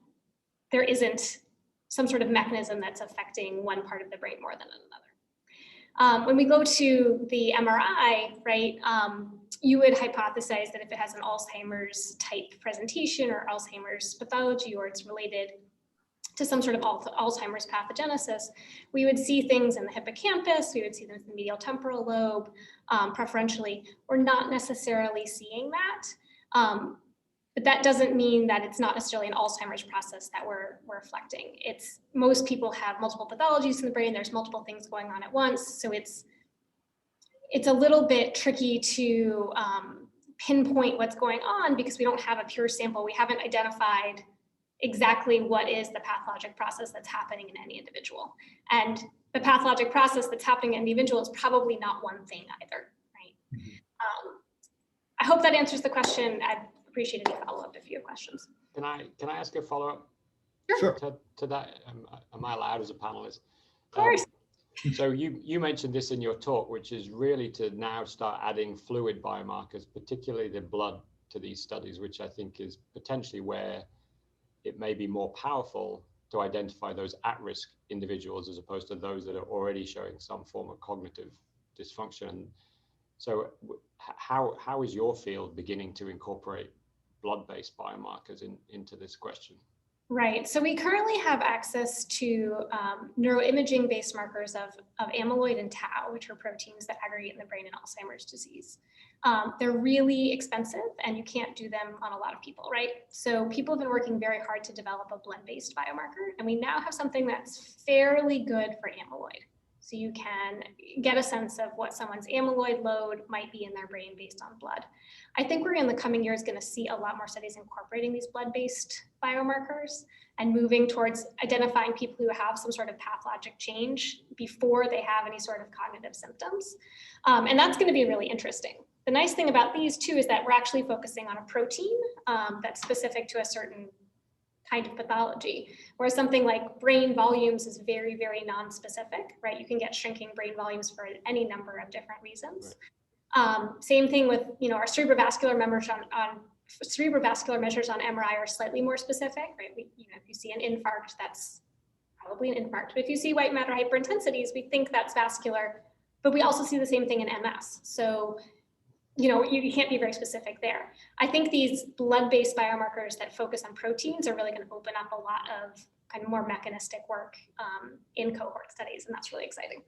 there isn't some sort of mechanism that's affecting one part of the brain more than another. When we go to the MRI, right, you would hypothesize that if it has an Alzheimer's type presentation or Alzheimer's pathology, or it's related to some sort of Alzheimer's pathogenesis, we would see things in the hippocampus, we would see them in the medial temporal lobe, preferentially. We're not necessarily seeing that. But that doesn't mean that it's not necessarily an Alzheimer's process that we're reflecting. Most people have multiple pathologies in the brain. There's multiple things going on at once. So it's a little bit tricky to pinpoint what's going on because we don't have a pure sample. We haven't identified exactly what is the pathologic process that's happening in any individual. And the pathologic process that's happening in an individual is probably not one thing either, right? Mm-hmm. I hope that answers the question. I'd appreciate any follow-up if you have questions. Can I ask a follow-up? Sure. To that? Am I allowed as a panelist? Of course. So you mentioned this in your talk, which is really to now start adding fluid biomarkers, particularly the blood, to these studies, which I think is potentially where it may be more powerful to identify those at-risk individuals as opposed to those that are already showing some form of cognitive dysfunction. So how is your field beginning to incorporate blood-based biomarkers into this question? Right, so we currently have access to neuroimaging-based markers of amyloid and tau, which are proteins that aggregate in the brain in Alzheimer's disease. They're really expensive and you can't do them on a lot of people, right? So people have been working very hard to develop a blood-based biomarker, and we now have something that's fairly good for amyloid. So you can get a sense of what someone's amyloid load might be in their brain based on blood. I think we're in the coming years going to see a lot more studies incorporating these blood-based biomarkers and moving towards identifying people who have some sort of pathologic change before they have any sort of cognitive symptoms. And that's going to be really interesting. The nice thing about these too is that we're actually focusing on a protein that's specific to a certain kind of pathology, whereas something like brain volumes is very, very non-specific, right? You can get shrinking brain volumes for any number of different reasons. Right. Same thing with, our cerebrovascular measures on MRI are slightly more specific, right? If you see an infarct, that's probably an infarct. But if you see white matter hyperintensities, we think that's vascular, but we also see the same thing in MS. So you can't be very specific there. I think these blood-based biomarkers that focus on proteins are really going to open up a lot of kind of more mechanistic work in cohort studies, and that's really exciting.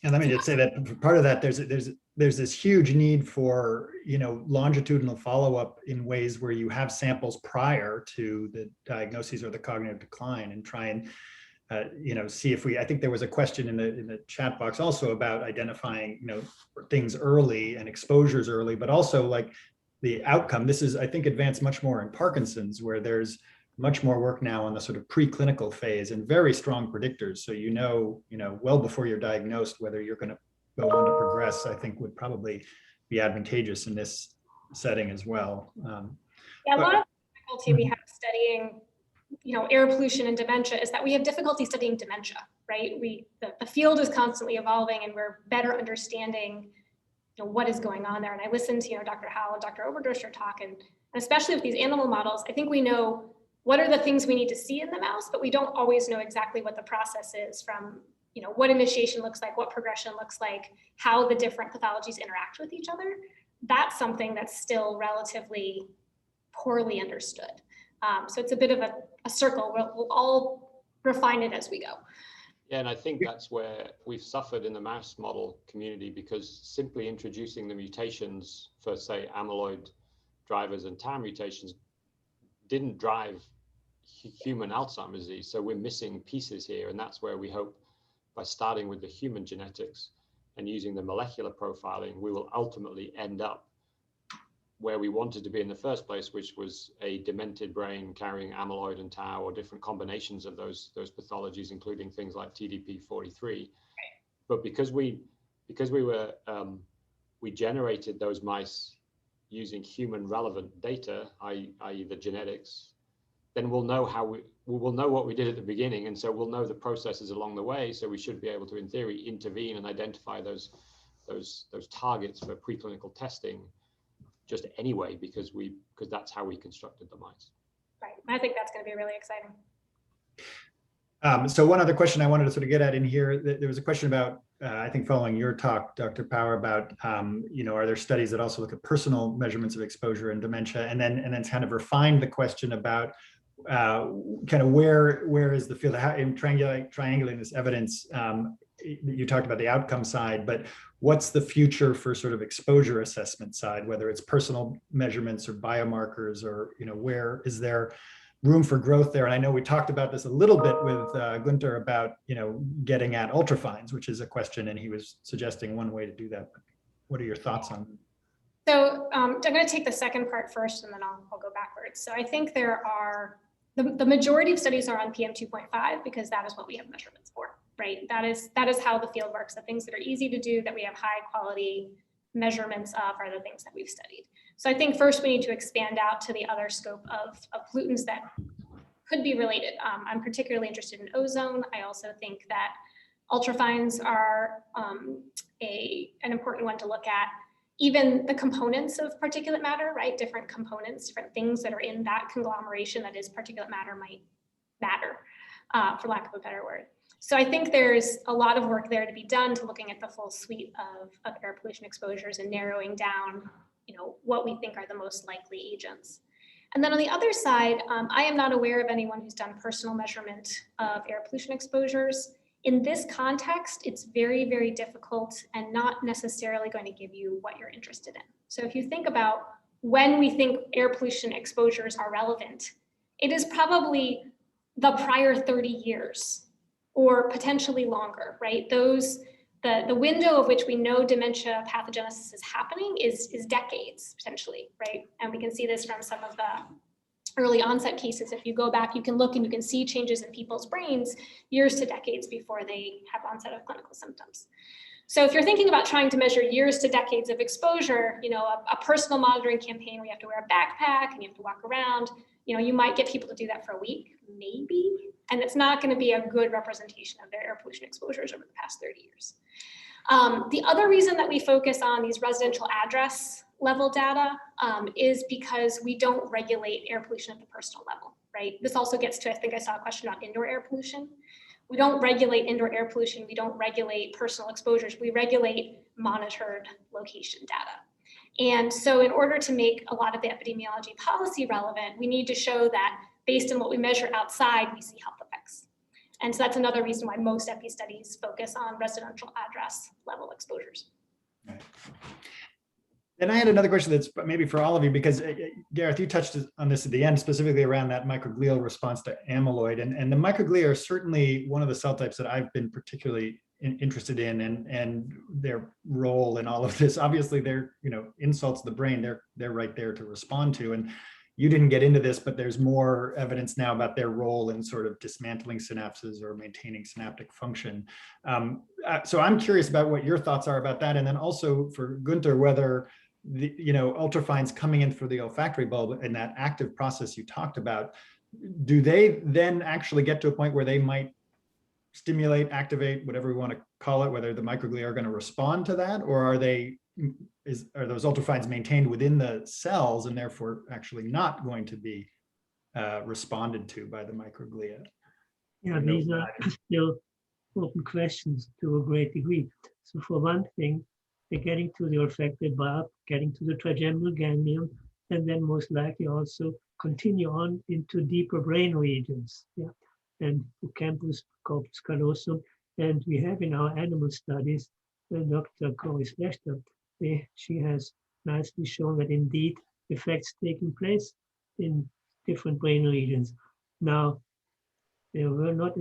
And let me just say that part of that, there's this huge need for longitudinal follow-up in ways where you have samples prior to the diagnoses or the cognitive decline, and try and see if I think there was a question in the chat box also about identifying, things early and exposures early, but also like the outcome. This is, I think, advanced much more in Parkinson's, where there's much more work now on the sort of preclinical phase and very strong predictors. So, well before you're diagnosed, whether you're going to go on to progress, I think would probably be advantageous in this setting as well. A lot of difficulty we have studying air pollution and dementia is that we have difficulty studying dementia, right? The field is constantly evolving and we're better understanding what is going on there. And I listened to Dr. Howell and Dr. Oberdorster talk, and especially with these animal models, I think we know what are the things we need to see in the mouse, but we don't always know exactly what the process is from what initiation looks like, what progression looks like, how the different pathologies interact with each other. That's something that's still relatively poorly understood. So it's a bit of a circle. We'll all refine it as we go. Yeah, and I think that's where we've suffered in the mouse model community, because simply introducing the mutations for, say, amyloid drivers and tau mutations didn't drive human Alzheimer's disease. So we're missing pieces here, and that's where we hope by starting with the human genetics and using the molecular profiling, we will ultimately end up where we wanted to be in the first place, which was a demented brain carrying amyloid and tau, or different combinations of those pathologies, including things like TDP-43. But because we generated those mice using human relevant data, i.e. the genetics, then we'll know we will know what we did at the beginning, and so we'll know the processes along the way. So we should be able to, in theory, intervene and identify those targets for preclinical testing just anyway, because that's how we constructed the mice. Right, I think that's going to be really exciting. So one other question I wanted to sort of get at in here, there was a question about, I think following your talk, Dr. Power, about, are there studies that also look at personal measurements of exposure and dementia, and then kind of refined the question about kind of where is the field, how in triangulating this evidence, you talked about the outcome side, but what's the future for sort of exposure assessment side, whether it's personal measurements or biomarkers, or, you know, where is there room for growth there? And I know we talked about this a little bit with Gunter about, you know, getting at ultrafines, which is a question, and he was suggesting one way to do that. But what are your thoughts on? So I'm going to take the second part first, and then I'll go backwards. So I think there are, the majority of studies are on PM 2.5 because that is what we have measurements for, right? That is how the field works. The things that are easy to do, that we have high quality measurements of, are the things that we've studied. So I think first we need to expand out to the other scope of pollutants that could be related. I'm particularly interested in ozone. I also think that ultrafines are an important one to look at. Even the components of particulate matter, right? Different components, different things that are in that conglomeration that is particulate matter might matter, for lack of a better word. So I think there's a lot of work there to be done to looking at the full suite of air pollution exposures and narrowing down, you know, what we think are the most likely agents. And then on the other side, I am not aware of anyone who's done personal measurement of air pollution exposures. In this context, it's very, very difficult and not necessarily going to give you what you're interested in. So if you think about when we think air pollution exposures are relevant, it is probably the prior 30 years or potentially longer, right? The window of which we know dementia pathogenesis is happening is decades, potentially, right? And we can see this from some of the early onset cases. If you go back, you can look and you can see changes in people's brains years to decades before they have onset of clinical symptoms. So if you're thinking about trying to measure years to decades of exposure, you know, a personal monitoring campaign where you have to wear a backpack and you have to walk around, you know, you might get people to do that for a week, maybe, and it's not going to be a good representation of their air pollution exposures over the past 30 years. The other reason that we focus on these residential address level data is because we don't regulate air pollution at the personal level, right? This also gets to, I think I saw a question about indoor air pollution. We don't regulate indoor air pollution. We don't regulate personal exposures. We regulate monitored location data. And so in order to make a lot of the epidemiology policy relevant, we need to show that based on what we measure outside, we see health effects. And so that's another reason why most epi studies focus on residential address level exposures. Right. And I had another question that's maybe for all of you, because Gareth, you touched on this at the end, specifically around that microglial response to amyloid. And the microglia are certainly one of the cell types that I've been particularly interested in, and their role in all of this. Obviously, they're, you know, insults to the brain, they're right there to respond to. And you didn't get into this, but there's more evidence now about their role in sort of dismantling synapses or maintaining synaptic function. So I'm curious about what your thoughts are about that. And then also for Gunter, whether the, you know, ultrafines coming in for the olfactory bulb and that active process you talked about, do they then actually get to a point where they might stimulate, activate, whatever we want to call it, whether the microglia are going to respond to that, or are those ultrafines maintained within the cells and therefore actually not going to be responded to by the microglia? Yeah, these are still open questions to a great degree. So for one thing, they're getting to the olfactory bulb, getting to the trigeminal ganglion, and then most likely also continue on into deeper brain regions. Yeah, and hippocampus, corpus callosum, and we have in our animal studies, Dr. Corey Schlechter, she has nicely shown that indeed effects taking place in different brain regions. Now, they were not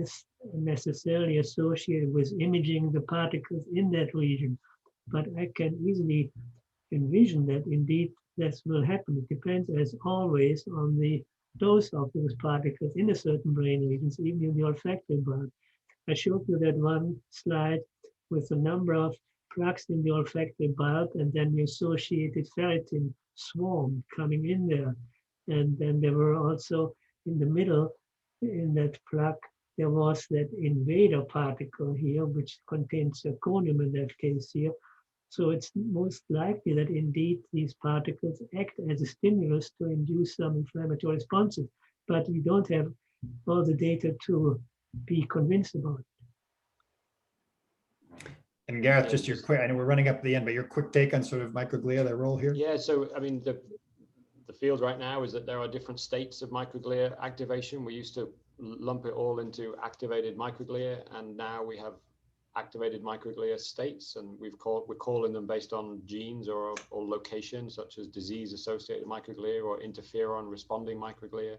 necessarily associated with imaging the particles in that region, but I can easily envision that indeed this will happen. It depends, as always, on the dose of those particles in a certain brain regions, even in the olfactory bulb. I showed you that one slide with the number of plaques in the olfactory bulb and then the associated ferritin swarm coming in there. And then there were also in the middle, in that plaque, there was that invader particle here, which contains zirconium in that case here. So it's most likely that indeed these particles act as a stimulus to induce some inflammatory responses, but we don't have all the data to be convinced about. And Gareth, just your quick, I know we're running up to the end, but your quick take on sort of microglia, their role here? Yeah, so I mean, the field right now is that there are different states of microglia activation. We used to lump it all into activated microglia, and now we have activated microglia states, and we're calling them based on genes or locations such as disease-associated microglia or interferon-responding microglia.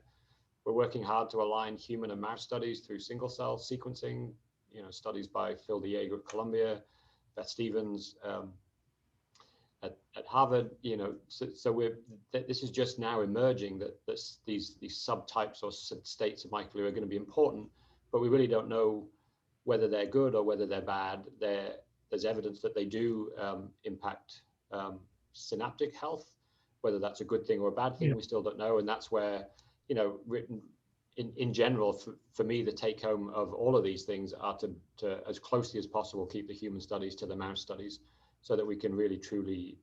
We're working hard to align human and mouse studies through single-cell sequencing, studies by Phil Diego at Columbia, Beth Stevens at Harvard. So this is just now emerging that these subtypes or states of microglia are going to be important, but we really don't know whether they're good or whether they're bad. There's evidence that they do impact synaptic health. Whether that's a good thing or a bad thing, we still don't know. And that's where, written in general, for me, the take home of all of these things are to as closely as possible keep the human studies to the mouse studies, so that we can really truly,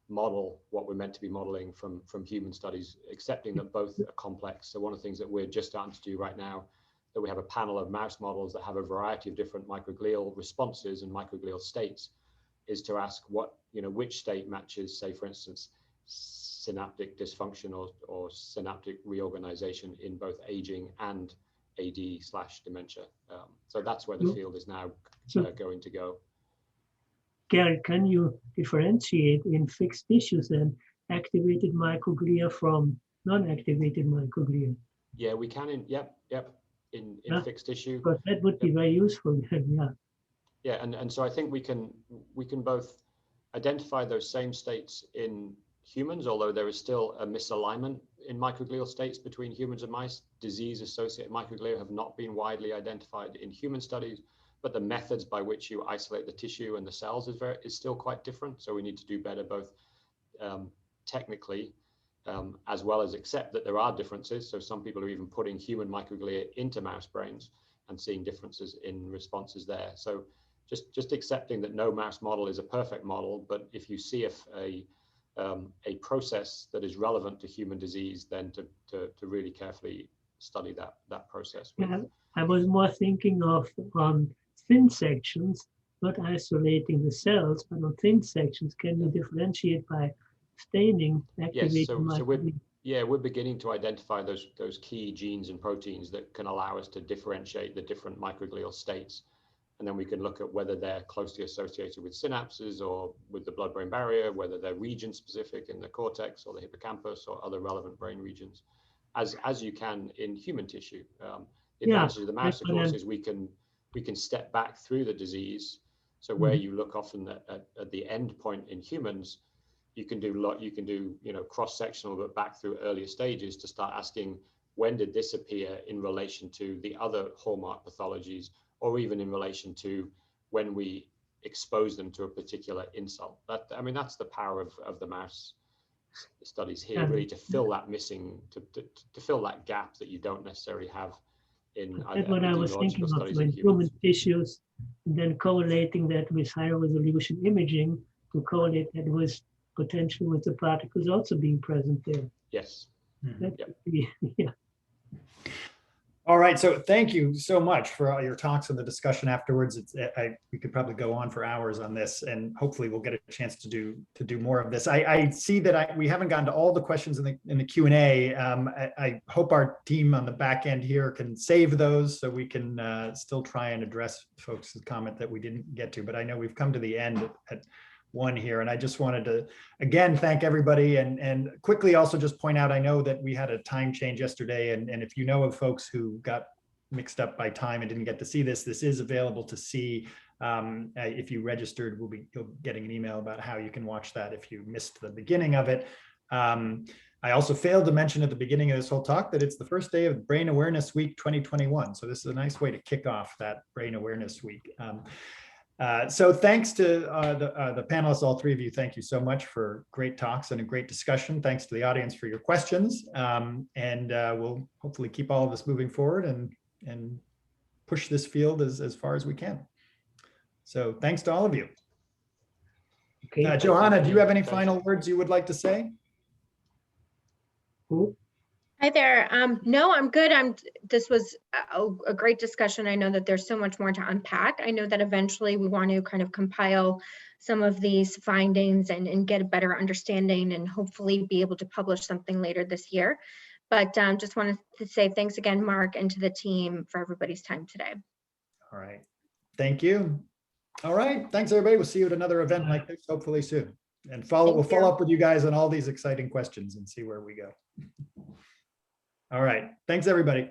model what we're meant to be modeling from human studies, accepting that both are complex. So one of the things that we're just starting to do right now, that we have a panel of mouse models that have a variety of different microglial responses and microglial states, is to ask which state matches, say, for instance, synaptic dysfunction or synaptic reorganization in both aging and AD/dementia. So that's where the field is now going to go. Gareth, can you differentiate in fixed tissues then activated microglia from non-activated microglia? Yeah, we can. In fixed tissue. But that would be very useful. Yeah, and so I think we can both identify those same states in humans, although there is still a misalignment in microglial states between humans and mice. Disease-associated microglia have not been widely identified in human studies, but the methods by which you isolate the tissue and the cells is still quite different. So we need to do better both technically, as well as accept that there are differences. So some people are even putting human microglia into mouse brains and seeing differences in responses there. So just accepting that no mouse model is a perfect model, but if you see a process that is relevant to human disease, then to really carefully study that process. I was more thinking of thin sections, not isolating the cells, but on thin sections. Can you differentiate by staining activated microglia? We're beginning to identify those key genes and proteins that can allow us to differentiate the different microglial states. And then we can look at whether they're closely associated with synapses or with the blood-brain barrier, whether they're region-specific in the cortex or the hippocampus or other relevant brain regions, as you can in human tissue. The advantage of the mouse, of course, is we can step back through the disease. So where you look often at the end point in humans, you can do cross-sectional, but back through earlier stages to start asking, when did this appear in relation to the other hallmark pathologies, or even in relation to when we expose them to a particular insult. That's the power of the mouse studies here, really, to fill that to fill that gap that you don't necessarily have in that's what I was thinking of, when human tissues, and then correlating that with higher resolution imaging to correlate that with potentially with the particles also being present there. Yes. Yeah. All right, so thank you so much for all your talks and the discussion afterwards. We could probably go on for hours on this, and hopefully we'll get a chance to do more of this. I see that we haven't gotten to all the questions in the Q&A. I hope our team on the back end here can save those so we can still try and address folks' comment that we didn't get to. But I know we've come to the end at one here, and I just wanted to again thank everybody, and quickly also just point out, I know that we had a time change yesterday, and if you know of folks who got mixed up by time and didn't get to see this is available to see. If you registered, you'll be getting an email about how you can watch that if you missed the beginning of it. I also failed to mention at the beginning of this whole talk that it's the first day of Brain Awareness Week 2021, so this is a nice way to kick off that Brain Awareness Week. So thanks to the panelists, all three of you, thank you so much for great talks and a great discussion. Thanks to the audience for your questions. And we'll hopefully keep all of this moving forward and push this field as far as we can. So thanks to all of you. Okay. Johanna, do you have any final words you would like to say? Cool. Hi there. No, I'm good. This was a great discussion. I know that there's so much more to unpack. I know that eventually we want to kind of compile some of these findings and get a better understanding and hopefully be able to publish something later this year. But just wanted to say thanks again, Mark, and to the team for everybody's time today. All right. Thank you. All right. Thanks, everybody. We'll see you at another event like this, hopefully soon. And we'll follow up with you guys on all these exciting questions and see where we go. All right. Thanks, everybody.